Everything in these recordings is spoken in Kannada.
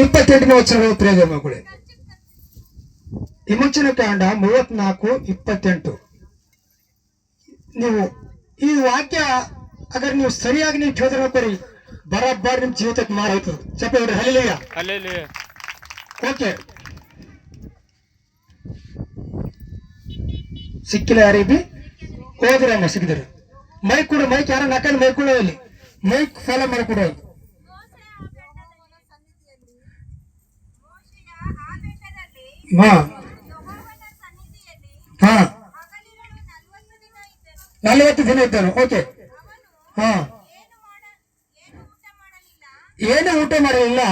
28ನೇ ವಚನಗಳು ಪ್ರಿಯ ಮಕ್ಕಳೇ, ವಿಮೋಚನ ಕಾಂಡ 34:28. ನೀವು ಈ ವಾಕ್ಯ ಅಗರ್ ನೀವು ಸರಿಯಾಗಿ ನೀವು ಕೇಳಿದ್ರೆ ಕೊರಿ ಬರಬ್ಬರ್ ನಿಮ್ ಜೀವಿತಕ್ಕೆ ಮಾರಾಯ್ತು. ಚಪ್ಪ ಹೇಳ್ರಿ ಹಲ್ಲೆಲೂಯಾ. ಓಕೆ, ಸಿಕ್ಕಿಲ್ಲ ಯಾರಿಗೆ ಹೋದ್ರೆ ಅಮ್ಮ ಸಿಕ್ಕಿದ್ರು. ಮೈಕ್ ಕೂಡ ಮೈಕ್ ಯಾರ ನಕಲ್ ಮೈಕ್ ಕೂಡ ಇಲ್ಲಿ ಮೈಕ್ ಫಾಲೋ ಮಾಡಿಕೊಡ. ಹಾ ಹಾ 40 ದಿನ ಇದ್ದಾನು. ಓಕೆ, ಹಾ, ಏನು ಊಟ ಮಾಡಲಿಲ್ಲ,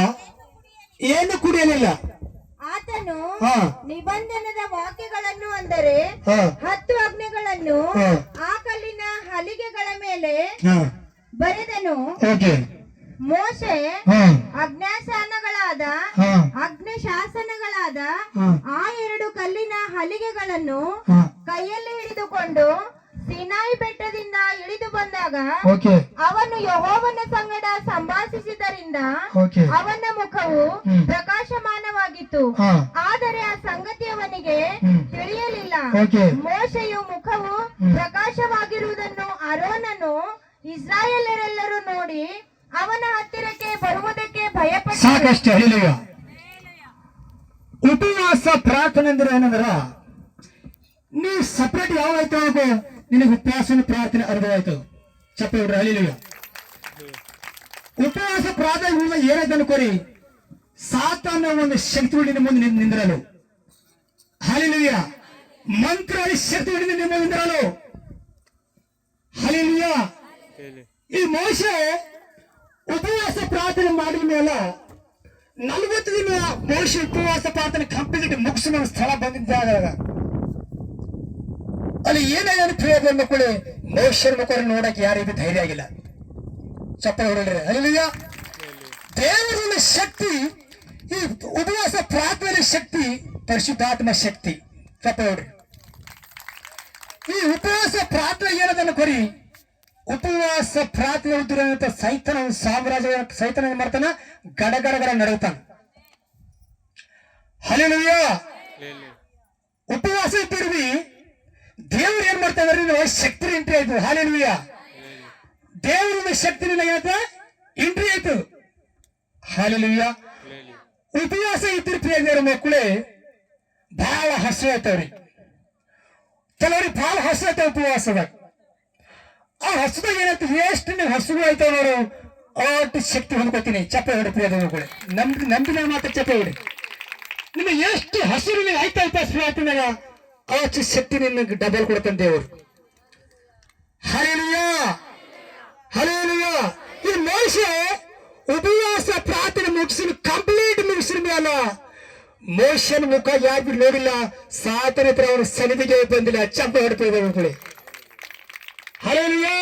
ಏನು ಕುಡಿಯಲಿಲ್ಲ. ಆತನು ನಿಬಂಧನದ ವಾಕ್ಯಗಳನ್ನು ಅಂದರೆ 10 ಆಜ್ಞೆಗಳನ್ನು ಆ ಕಲ್ಲಿನ ಹಲಿಗೆಗಳ ಮೇಲೆ ಬರೆದನು. ಮೋಶೆ ಅಜ್ಞಾಶಾಸನಗಳಾದ ಆ 2 ಕಲ್ಲಿನ ಹಲಿಗೆಗಳನ್ನು ಕೈಯಲ್ಲಿ ಹಿಡಿದುಕೊಂಡು ಸಿನಾಯಿ ಬೆಟ್ಟದಿಂದ ಇಳಿದು ಬಂದಾಗ ಅವನು ಯೆಹೋವನ ಸಂಗಡ ಸಂಭಾಷಿಸಿದ್ದರಿಂದ ಅವನ ಮುಖವು ಪ್ರಕಾಶಮಾನವಾಗಿತ್ತು, ಆದರೆ ಆ ಸಂಗತಿ ಅವನಿಗೆ ತಿಳಿಯಲಿಲ್ಲ. ಮೋಶೆಯು ಮುಖವು ಪ್ರಕಾಶವಾಗಿರುವುದನ್ನು ಆರೋನನು ಇಸ್ರಾಯೇಲರೆಲ್ಲರೂ ನೋಡಿ ಅವನ ಹತ್ತಿರಕ್ಕೆ ಬರುವುದಕ್ಕೆ ಭಯಪಟ್ಟು ಸಾಕಷ್ಟು ಹೇಳಿಲ್ಲ. ಉಪವಾಸ ಪ್ರಾರ್ಥನೆ ಅಂದ್ರೆ ಏನಂದ್ರ, ನೀವು ಸಪರೇಟ್ ಯಾವ ಆಯ್ತು ನಿನಗೆ ಉಪವಾಸನ ಪ್ರಾರ್ಥನೆ ಅರ್ಧವಾಯ್ತು. ಚಪ್ಪ ಹೇಳ್ರಿ ಹಲಿಲುಯ್ಯ. ಉಪವಾಸ ಪ್ರಾರ್ಥನೆ ಏನಾಯ್ತು ಅನ್ಕೋರಿ, ಸಾತಾನ ಒಂದು ಶಕ್ತಿಗಳು ನಿಮ್ಮ ಮುಂದೆ ನಿಂದಿರಲು. ಹಲಿಲುಯ್ಯ. ಮಂತ್ರ ಶಕ್ತಿಗಳು ನಿಮ್ಮ ಮುಂದೆ ನಿಂದಿರಲು. ಹಲಿಲುಯ್ಯ. ಈ ಮೋಶೆ ಉಪವಾಸ ಪ್ರಾರ್ಥನೆ ಮಾಡಿದ ಮೇಲೆ 40 ದಿನ ಮೋಶೆ ಉಪವಾಸ ಪ್ರಾರ್ಥನೆ ಕಂಪ್ಲೀಟ್ ಮುಗಿಸಿದ ಸ್ಥಳ ಬಂದಿದ್ದಾಗ ಅಲ್ಲಿ ಏನಾದ್ರು ಪ್ರಿಯ ಮಕ್ಕಳು ಮೋಶರ ಮಕ್ಕಳು ನೋಡಕ್ಕೆ ಯಾರಿಗೂ ಧೈರ್ಯ ಆಗಿಲ್ಲ. ಚಪ್ಪ ಹೊರಡ್ರಿ ಅಲ್ಲಿಯ ದೇವರ ಶಕ್ತಿ, ಈ ಉಪವಾಸ ಪ್ರಾರ್ಥನೆ ಶಕ್ತಿ ಪರಿಶುದ್ಧಾತ್ಮ ಶಕ್ತಿ. ಚಪ್ಪ ಹೊಡ್ರಿ. ಈ ಉಪವಾಸ ಪ್ರಾರ್ಥನೆ ಏನದನ್ನು ಕೊರಿ, ಉಪವಾಸ ಪ್ರಾರ್ಥನೆ ಉದ್ದಿರಂತ ಸೈತನ ಸಾಮ್ರಾಜ್ಯ ಸೈತನ ಏನ್ ಮಾಡ್ತಾನ, ಗಡಗಡಗಡ ನಡುತ್ತಾನ. ಹಲ್ಲೆಲೂಯಾ. ಉಪವಾಸ ಇದ್ದಿರ್ವಿ ದೇವ್ರು ಏನ್ ಮಾಡ್ತಾ ಇದಾರೆ, ಶಕ್ತಿ ಎಂಟ್ರಿ ಆಯ್ತು. ಹಲ್ಲೆಲೂಯಾ. ದೇವರ ಶಕ್ತಿ ಏನಂತ ಎಂಟ್ರಿ ಆಯ್ತು. ಹಲ್ಲೆಲೂಯಾ. ಉಪವಾಸ ಇದ್ದಿರ್ತೀರ ಮಕ್ಕಳೇ ಬಹಳ ಹಸು ಆಯ್ತವ್ರಿ. ಕೆಲವ್ರಿಗೆ ಬಹಳ ಹಸು ಆಯ್ತಾವ ಉಪವಾಸದಾಗ. ಆ ಹಸುದಾಗ ಏನಾಯ್ತು, ಎಷ್ಟು ನೀವು ಹಸುಗಳು ಆಯ್ತಾವ ನೋಡು ಅಷ್ಟು ಶಕ್ತಿ ಹೊಂದ್ಕೊತೀನಿ. ಚಪ್ಪ ಹೊಡಿ ಪ್ರಿಯ ಮಕ್ಕಳೇ, ನಂಬಿನ ಮಾತ್ರ ಚಪ್ಪ ಹೊಡಿ. ನಿಮಗೆ ಎಷ್ಟು ಹಸಿರು ನೀವು ಆಯ್ತಾ ಪ್ರಾರ್ಥನೆಗ ಅಷ್ಟು ಶಕ್ತಿ ನಿಮಗೆ ಡಬಲ್ ಕೊಡ್ತಾನೆ ದೇವರು. ಹಲ್ಲೆಲೂಯಾ. ಹಲ್ಲೆಲೂಯಾ. ಈ ಮೋಶೆ ಉಪವಾಸ ಪ್ರಾರ್ಥನೆ ಮುಗಿಸಿದ ಕಂಪ್ಲೀಟ್ ಮುಗಿಸಿದ ಮೇಲೆ ಮೋಶನ ಮುಖ ಯಾರು ನೋಡಿಲ್ಲ, ಸಾತನ ಹತ್ರ ಅವನ ಸನ್ನಿಧಿಗೆ ಬಂದಿಲ್ಲ. ಚಪ್ಪ ಹೊಡ್ತಿದ್ದ ಮಕ್ಕಳೇ. ಹಲ್ಲೆಲೂಯಾ.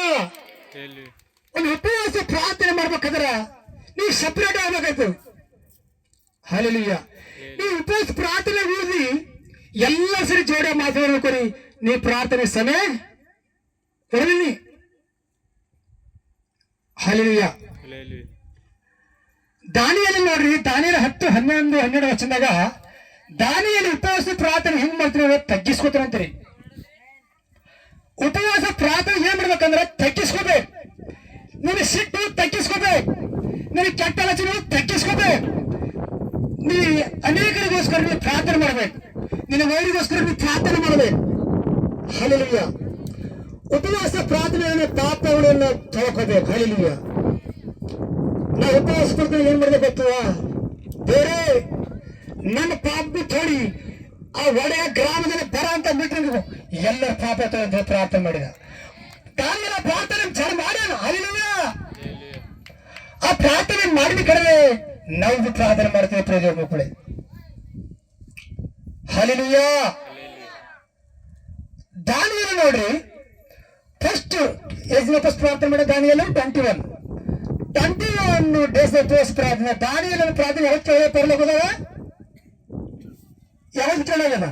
ಒಂದು ಉಪವಾಸ ಪ್ರಾರ್ಥನೆ ಮಾಡ್ಬೇಕಾದ್ರ ನೀವು ಸಪರೇಟ್ ಆಗ್ಬೇಕಾಯ್ತು. ಹಲ್ಲೆಲೂಯಾ. ನೀವು ಉಪವಾಸ ಪ್ರಾರ್ಥನೆ ಉಳಿದಿ ಎಲ್ಲ ಸರಿ ಜೋಡಿ ಮಾತಾಡ್ಕೊರಿ. ನೀ ಪ್ರಾರ್ಥನೆ ಸಮಯ ಹೊರಲಿ. ಹಲ್ಲೆಲೂಯಾ. ದಾನಿಯಲ್ಲಿ ನೋಡ್ರಿ, ದಾನಿಯಲ್ಲಿ 10, 11, 12 ವಚನದಾಗ ದಾನಿಯಲ್ಲಿ ಉಪವಾಸ ಪ್ರಾರ್ಥನೆ ಹೆಂಗ್ ಮಾಡ್ತೀರಿ, ತಗ್ಗಿಸ್ಕೋತಾರಂತೀರಿ. ಉಪವಾಸ ಪ್ರಾರ್ಥನೆ ಏನ್ ಮಾಡ್ಬೇಕಂದ್ರೆ ತಗ್ಗಿಸ್ಕೋಬೇಕು. ನಿನ್ನ ಸಿಟ್ಟು ತಗ್ಗಿಸ್ಕೋಬೇಕು, ನಿನ್ನ ಕೆಟ್ಟ ಆಲೋಚನೆ ತಗ್ಗಿಸ್ಕೋಬೇಕು. ನೀ ಅನೇಕರಿಗೋಸ್ಕರ ನೀವು ಪ್ರಾರ್ಥನೆ ಮಾಡ್ಬೇಕು, ನಿನ್ನ ವೈರಿಗೋಸ್ಕರ ನೀವು ಪ್ರಾರ್ಥನೆ ಮಾಡ್ಬೇಕು. ಹಲ್ಲೆಲೂಯಾ. ಉಪವಾಸ ಪ್ರಾರ್ಥನೆಯನ್ನು ಪಾಪಗಳನ್ನು ತೊಳ್ಕೋಬೇಕು. ಹಲ್ಲೆಲೂಯಾ. ನಾವು ಉಪವಾಸ ಪ್ರಾರ್ಥನೆ ಏನ್ ಮಾಡ್ಬೇಕು ಗೊತ್ತುವ, ಬೇರೆ ನನ್ನ ಪಾಪ ತೋಡಿ ಆ ಒಡೆಯ ಗ್ರಾಮದಲ್ಲಿ ಬರ ಅಂತ ಬಿಟ್ಟರೆ ಎಲ್ಲರ ಪಾಪ ತೊಗೊಂಡು ಪ್ರಾರ್ಥನೆ ಮಾಡಿದ. ತಾನೆಲ್ಲ ಪ್ರಾರ್ಥನೆ ಜನ ಮಾಡ್ಯಾನ. ಹಲ್ಲೆಲೂಯಾ. ಆ ಪ್ರಾರ್ಥನೆ ಮಾಡಿದ ಕಡೆ ನಾವು ಪ್ರಾರ್ಥನೆ ಮಾಡ್ತೇವೆ ಪ್ರಿಯ ಮಕ್ಕಳೇ. ಹಲ್ಲೆಲೂಯಾ. ದಾನಿಯೇಲ ನೋಡ್ರಿ, ಫಸ್ಟ್ ಪ್ರಾರ್ಥನೆ ಮಾಡಿದ ದಾನಿಯೇಲ 21 ಡೇಸ್ ಉಪವಾಸ ಪ್ರಾರ್ಥನೆ. ದಾನಿಯೇಲನ ಪ್ರಾರ್ಥನೆ ಯಾವತ್ತು ಪರಲೋಕ ಹೋದಾಗ, ಯಾವತ್ತು ಕೇಳಾಗದ,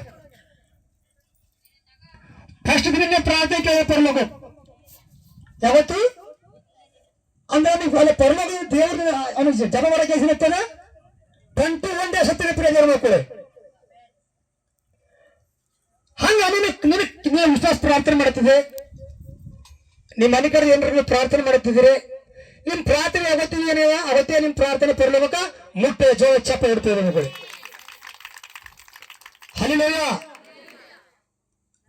ಫಸ್ಟ್ ದಿನ ಪ್ರಾರ್ಥನೆ ಕೇಳ ಪರಲೋಕ ಯಾವತ್ತು ಅಂದ್ರೆ ನೀವು ಅಲ್ಲಿ ಪರಲೋಕ ದೇವರ ಅವನಿಗೆ ಜಪ ಮಾಡಕ್ಕೆ 21 ಡೇಸ್ ಹತ್ತಿರ ಮಕ್ಕಳು. ಹಂಗ ನೀವು ವಿಶ್ವಾಸ ಪ್ರಾರ್ಥನೆ ಮಾಡುತ್ತಿದೆ, ನಿಮ್ಮ ಮನೆ ಕಡೆ ಏನಾರು ಪ್ರಾರ್ಥನೆ ಮಾಡುತ್ತಿದ್ದೀರಿ, ನಿಮ್ ಪ್ರಾರ್ಥನೆ ಅವತ್ತಿಗೆ ಅವತ್ತೇ ನಿಮ್ ಪ್ರಾರ್ಥನೆ ಪರಲೋಕ ಮುಟ್ಟೆ ಜೋಳ ಚಪ್ಪ ಇಡ್ತೀವಿ ಮಕ್ಕಳು. ಹಲ್ಲೆಲೂಯಾ.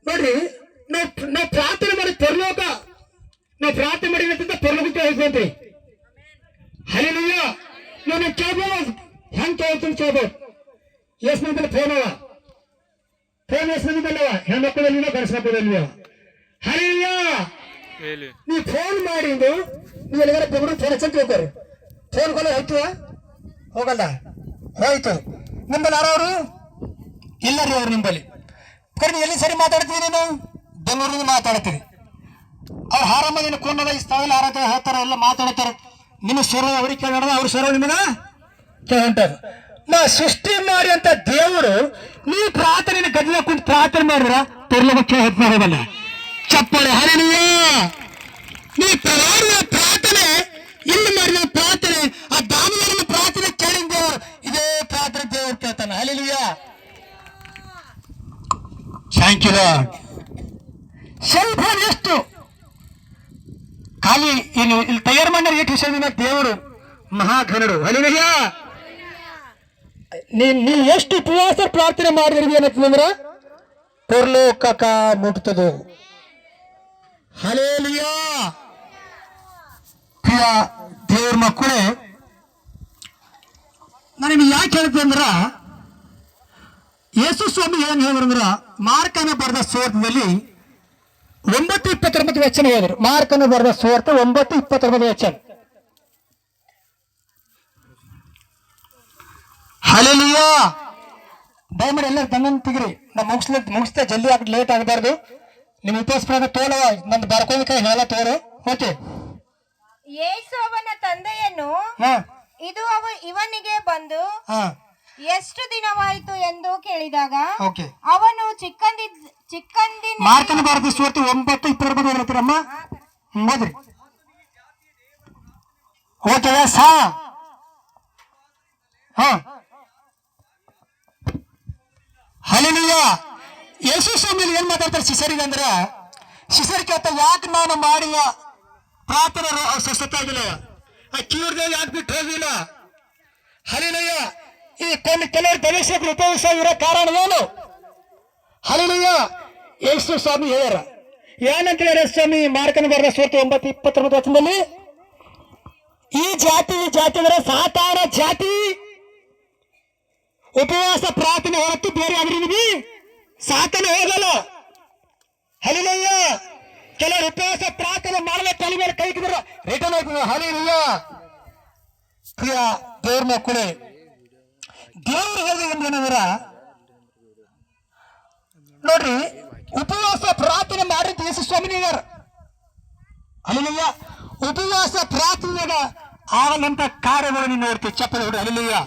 ನೋಡ್ರಿ, ನಾವು ಪ್ರಾರ್ಥನೆ ಮಾಡಿ ಪರಲೋಕ, ನಾವು ಪ್ರಾರ್ಥನೆ ಮಾಡಿದಂತ ಪರಲೋಕಕ್ಕೆ ಹೋಗ್ಕೊಂಡ್ರಿ. ಹಲ್ಲೆಲೂಯಾ. ನೀವು ಕೇಳ್ಬೋದು, ಹೆಂಗ್ ಕೇಳ್ತೀನಿ ಕೇಳ್ಬೋದು. ಎಸ್ ಮಂದಿ ಫೋನ್ ಎಸ್ ಮಂದಿದಲ್ಲವ, ಹೆಣ್ಮಕ್ಕಳಲ್ಲಿವ ಗಂಡಸ ಮಕ್ಕಳಲ್ಲಿವ. ಹಲ್ಲೆಲೂಯಾ. ನೀವು ಫೋನ್ ಮಾಡಿದ್ದು ನೀವು ಎಲ್ಲಿಗಾರ ಬೆಂಗಳೂರು ಫೋನ್ ಹಚ್ಚಂತ ಹೋಗ್ತಾರೆ. ಫೋನ್ ಕಾಲ ಹೋಯ್ತು ಹೋಗಲ್ಲ, ಹೋಯ್ತು. ನಿಂಬಲ್ಲಿ ಯಾರವರು ಇಲ್ಲ ರೀ, ಅವ್ರು ನಿಂಬಲ್ಲಿ ಕರೆ ಎಲ್ಲಿ ಸರಿ ಮಾತಾಡ್ತೀವಿ, ನೀನು ಬೆಂಗಳೂರಿಂದ ಮಾತಾಡ್ತೀವಿ. ಅವ್ರು ಹಾರಮ್ಮ ನೀನು ಕೊಂಡದ ಈ ಸ್ಥಳದಲ್ಲಿ ಹಾರತಾರೆ ಹೇಳ್ತಾರೆ, ಎಲ್ಲ ಮಾತಾಡ್ತಾರೆ. ನಿಮ್ಮ ಸ್ವರ ಅವ್ರಿಗೆ ಕೇಳೋಣ, ಅವ್ರ ಸ್ವರ ನಿಮಗ ಕೇಳ್ತಾರೆ. ನಾ ಸೃಷ್ಟಿ ಮಾಡಿ ಅಂತ ದೇವರು ನೀವು ಪ್ರಾರ್ಥನೆ ಗದ್ದಲ ಕುಂತು ಪ್ರಾರ್ಥನೆ ಮಾಡಿದ್ರ ಪರಲೋಕಕ್ಕೆ ಹೋಗಲ್ಲ. ಚಪ್ಪಳೆ. ಹಲ್ಲೆಲೂಯಾ. ನೀ ಮಾಡಿದ ಪ್ರಾರ್ಥನೆ, ಇಲ್ಲಿ ಮಾಡಿದ ಪ್ರಾರ್ಥನೆ, ಆ ದಾಮನ ಪ್ರಾರ್ಥನೆ ಕೇಳಿದ ದೇವರು ಇದೇ ಪ್ರಾರ್ಥನೆ ದೇವರು ಕೇಳ್ತಾನೆ. ಹಲ್ಲೆಲೂಯಾ. Thank you Lord. ಸ್ವಲ್ಪ ಎಷ್ಟು ಖಾಲಿ ಇಲ್ಲಿ ತಯಾರು ಮಾಡಿ ಎಷ್ಟು ವಿಷಯದಿಂದ ದೇವರು ಮಹಾಘನರು. ಹಲ್ಲೆಲೂಯಾ. ನೀವು ಎಷ್ಟು ಉಪವಾಸ ಪ್ರಾರ್ಥನೆ ಮಾಡಿದ್ರಿ ಏನಂತಂದ್ರ ಪರಲೋಕ ಮುಟ್ತದೆ. ಹಲ್ಲೆಲೂಯಾ. ಪ್ರಿಯ ದೇವ್ರ ಮಕ್ಕಳೇ, ನಾನು ನಿಮ್ಗೆ ಯಾಕೆ ಹೇಳ್ತೀನಿ ಅಂದ್ರ, ಯೇಸು ಸ್ವಾಮಿ ಏನ್ ಹೇಳಿದ್ರಂದ್ರ ಮಾರ್ಕನ ಬರೆದ ಸುವಾರ್ತೆಯಲ್ಲಿ 9:29 ವಚನ ಹೇಳಿದ್ರು. ಮಾರ್ಕನ ಬರೆದ ಸುವಾರ್ತೆ 9:29 ವಚನ. ಹಲ್ಲೆಲೂಯಾ. ದಯಮಾಡಿ ಎಲ್ಲರೂ ತಂಗನ್ ತೆಗಿರಿ. ನಾವು ಮುಗಿಸ್ತಾ ಜಲ್ದಿ ಆಗಿ ಲೇಟ್ ಆಗಬಾರ್ದು. ನಿಮ್ ಉಪವಾಸ ತೋಳವ ನಂದು ಬರ್ಕೋಬೇಕಾಗಿ ಹೇಳ ತೋರು. ಓಕೆ. ಯೇಸು ಅವನ ತಂದೆಯನ್ನು ಇದು ಇವನಿಗೆ ಬಂದು ಎಷ್ಟು ದಿನವಾಯಿತು ಎಂದು ಕೇಳಿದಾಗ ಅವನು ಚಿಕ್ಕಂದಿನ ಮಾರ್ಕನ ಬರೆದ ಸುವಾರ್ತೆ 9:29 ಹೇಳ್ತೀರಮ್ಮ. ಓದ್ರಿ. ಓಕೆ. ಹಲ್ಲೆಲೂಯಾ. ಯೇಸು ಸ್ವಾಮಿ ಏನ್ ಮಾತಾಡ್ತಾರೆ ಶಿಷ್ಯರಿಗೆ ಅಂದ್ರ, ಶಿಷ್ಯರಿಗೆ ಕೇಳ್ತಾ ಯಾಕೆ ನಾನು ಮಾಡುವ ಪ್ರಾರ್ಥನೆ ಸ್ವಸ್ಥತೆ ಆಗಿಲ್ಲ, ಆ ಕಿವಿರ್ದೇವ್ ಯಾಕೆ ಬಿಟ್ಟು ಹೋಗಿಲ್ಲ. ಹಲ್ಲೆಲೂಯಾ. ಈ ಕೆಲವರು ಧನುಷ್ಯಕ್ಕೆ ಉಪವಾಸ ಇರೋ ಕಾರಣ ಏನು? ಹಲ್ಲೆಲೂಯಾ. ಯೇಸು ಸ್ವಾಮಿ ಹೇಳ್ಯಾರ ಏನಂತ ಹೇಳ್ಯಾರ ಸ್ವಾಮಿ ಮಾರ್ಕನ ಬರೆದ ಸುವಾರ್ತೆ 9:29 ವಚನದಲ್ಲಿ, ಈ ಜಾತಿ ಅಂದ್ರೆ ಸಾತಾನ ಜಾತಿ. ಉಪವಾಸ ಪ್ರಾರ್ಥನೆ ಹೊರತು ಬೇರೆ ಆದ್ರೆ ಸಾತಾನ ಹೋಗಲ್ಲ. ಹಲ್ಲೆಲೂಯಾ. ಕೆಲವರು ಉಪವಾಸ ಪ್ರಾರ್ಥನೆ ಮಾಡಲು ತಲೆ ಮೇಲೆ ಕೈ ಇಟ್ಟಿದ್ರು ರಿಟರ್ನ್ ಹೋಗ್ತದೆ. ಹಲ್ಲೆಲೂಯಾ. ಪ್ರಿಯ ದೇವ್ರ ಮಕ್ಕಳೇ, ದೇವರು ಹೇಳಿದ್ರ ನೋಡ್ರಿ, ಉಪವಾಸ ಪ್ರಾರ್ಥನೆ ಮಾಡಿದ ಯೇಸು ಸ್ವಾಮಿನಿಗಾರ. ಹಲ್ಲೆಲೂಯಾ. ಉಪವಾಸ ಪ್ರಾರ್ಥನೆಯಾಗ ಆಗಲಂತ ಕಾರ್ಯಗಳನ್ನು ನೋಡ್ತೀವಿ. ಚಪ್ಪಲಿ ಹೊಡಿ. ಹಲ್ಲೆಲೂಯಾ.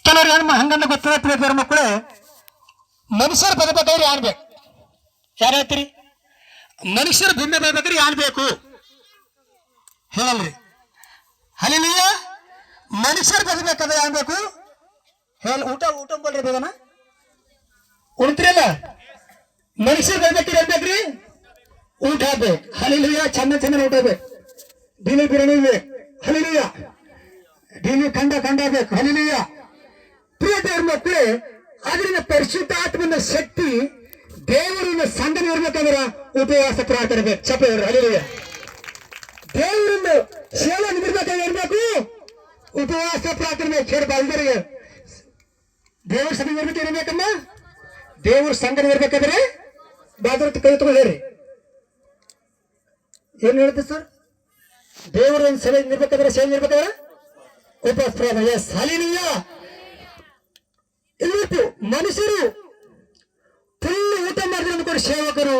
ಕೆಲವರು ಏನು ಹಂಗಂದ ಗೊತ್ತಿರ ದೇವ್ರ ಮಕ್ಕಳೇ, ಮನುಷ್ಯರು ಬದಬೇಕಾದ್ರೆ ಯಾರು ಬೇಕು? ಯಾರು ಹೇಳ್ತೀರಿ? ಮನುಷ್ಯರು ಭೂಮಿ ಬದಬೇಕಾದ್ರೆ ಯಾರು ಬೇಕು ಹೇಳಲ್ರಿ. ಹಲ್ಲೆಲೂಯಾ. ಮನುಷ್ಯರು ಬದಬೇಕಾದ್ರೆ ಯಾರು ಬೇಕು ಹೇಳ. ಊಟ ಬಲ್ರಿ ಬೇಗನ ಉಣ್ತಿರಲ್ಲ. ಮನುಷ್ಯರು ಬದಬೇಕಾದ್ರೆ ಏನ್ ಬೇಕ್ರಿ? ಊಟ ಬೇಕು. ಹಲ್ಲೆಲೂಯಾ. ಚಂದ ಊಟ ಬೇಕು. ದಿನ ಬಿರಿಯಾನಿ ಬೇಕು. ಹಲ್ಲೆಲೂಯಾ. ದಿನ ಕಂಡ ಬೇಕು. ಹಲ್ಲೆಲೂಯಾ. ಪ್ರಿಯ ದೇವ್ರ ಮಕ್ಕಳೇ, ಅದರಿಂದ ಪರಿಶುದ್ಧಾತ್ಮನ ಶಕ್ತಿ ದೇವರನ್ನ ಸಂಗಮ ಇರ್ಬೇಕಂದ್ರ ಉಪವಾಸ ಪ್ರಾರ್ಥನೆ ಬೇಕು. ಚಪ್ಪ ಹೇಳ್ರಿ. ಹಲ್ಲೆಲೂಯಾ. ದೇವರನ್ನ ಸೇವೆ ನಿಮಿರ್ಬೇಕಾದ್ರೆ ಇರ್ಬೇಕು, ಉಪವಾಸ ಪ್ರಾರ್ಥನೆ ಬೇಕು. ಹೇಳಿ ಅಲ್ದರಿಗೆ ದೇವ್ರ ಸಂಘ ಇರ್ಬೇಕಮ್ಮ. ದೇವ್ರ ಸಂಘ ಇರ್ಬೇಕಾದ್ರೆ ಬಾದ್ರ ಕೈ ತಗೊಂಡು ಹೇಳ್ರಿ. ಏನ್ ಹೇಳುತ್ತೆ ಸರ್? ದೇವರ ಸೇವೆ ನಿರ್ಬೇಕಾದ್ರೆ ಉಪವಾಸ ಪ್ರಾರ್ಥನೆ. ಎಸ್. ಹಲ್ಲೆಲೂಯಾ. ಇವತ್ತು ಮನುಷ್ಯರು ಫುಲ್ ಊಟ ಮಾಡಿದ್ರೆ ಅನ್ಕೊಂಡು ಸೇವಕರು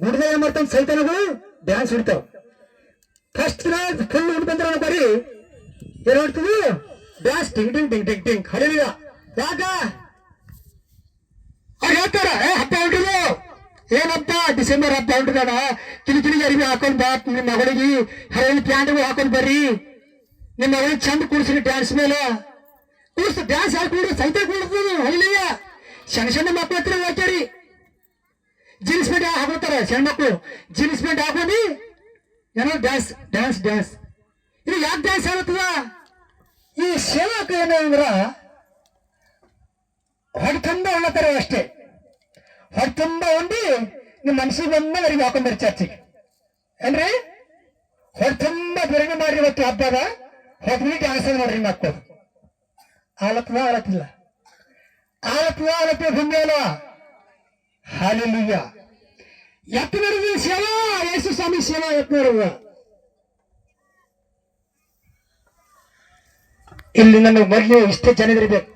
ಗುಡ್ದಾಗ ಮಾಡ್ತಾನೆ ಸೈತಾನಗಳು ಡ್ಯಾನ್ಸ್ ಹಿಡ್ತಾವ. ಫಸ್ಟ್ ಫುಲ್ ಊಟ ಬಂದ್ರೆ ಅನ್ಕೋರಿ ಏನ್ ಮಾಡ್ತೀವಿ? ಡ್ಯಾನ್ಸ್ ಟಿಂಗ್ ಟಿಂಗ್ ಟಿಂಗ್ ಟಿಂಗ್ ಟಿಂಗ್. ಹಲ್ಲೆಲೂಯಾ. ಯಾಕ ಅವ್ರು ಹೇಳ್ತಾರ ಹಬ್ಬ ಹೊಂಟಿದ್ರು. ಏನಪ್ಪ ಡಿಸೆಂಬರ್ ಹಬ್ಬ ಹೊಂಟಿದಾಡ, ಕಿಲಿ ಅರಿವಿ ಹಾಕೊಂಡ್ ಬಾ, ನಿಮ್ಮ ಮಗಳಿಗೆ ಹರಿದ ಪ್ಯಾಂಟ್ಗಳು ಹಾಕೊಂಡ್ ಬರ್ರಿ. ನಿಮ್ಮ ಮಗಳು ಚಂದ ಕೂಡಿಸ್ರಿ ಡ್ಯಾನ್ಸ್ ಮೇಲೆ ಕೂಡಿಸ್ ಡ್ಯಾನ್ಸ್ ಹಾಕಿ ಕೂಡು ಸೈತ ಕೂಡಿಸ್ತದ ಹಳ್ಳಿಯ ಸಣ್ಣ ಸಣ್ಣ ಮಕ್ಕಳ ಹತ್ರ ಹೋಗ್ತಾರಿ ಜೀನ್ಸ್ ಪ್ಯಾಂಟ್ ಹಾಕೋತಾರ ಸಣ್ಣ ಮಕ್ಕಳು ಜೀನ್ಸ್ ಪ್ಯಾಂಟ್ ಹಾಕೊಂಡು ಏನೋ ಡ್ಯಾನ್ಸ್ ಡ್ಯಾನ್ಸ್ ಡ್ಯಾನ್ಸ್ ಇದು ಯಾಕೆ ಡ್ಯಾನ್ಸ್ ಆಗುತ್ತದ ಈ ಸೇವಕ ಏನಂದ್ರ ಹೊಟ್ಟೆ ತುಂಬ ಉಣ್ಣತಾರ ಅಷ್ಟೇ ಹೊಟ್ಟೆ ತುಂಬ ಉಂಡಿ ನಿಮ್ಮ ಮನಸ್ಸಿಗೆ ಬಂದ ಅವರಿಗೆ ಹಾಕೊಂಡ್ಬರಿ ಚರ್ಚಿಗೆ ಏನ್ರಿ ಹೊಟ್ಟೆ ತುಂಬ ಬಿರಿಯಾನಿ ಮಾಡ್ರಿ ಇವತ್ತು ಹಬ್ಬದ ಹೊಟ್ಟೆ ಡ್ಯಾನ್ಸ್ ನೋಡ್ರಿ ಮಕ್ಕಳು ಆಲತ್ವ ಆಲತ್ತಿಲ್ಲ ಆಲತ್ವ ಬಂದೇ ಅಲ್ವಾ ಹಾಲೆಲೂಯ ಎತ್ತನರಿಗೆ ಸೇವಾ ಯೇಸು ಸ್ವಾಮಿ ಸೇವಾ ಎತ್ತನರುವ ಇಲ್ಲಿ ನನಗೆ ಮೊದಲು ಇಷ್ಟೇ ಜನ ಇರಬೇಕು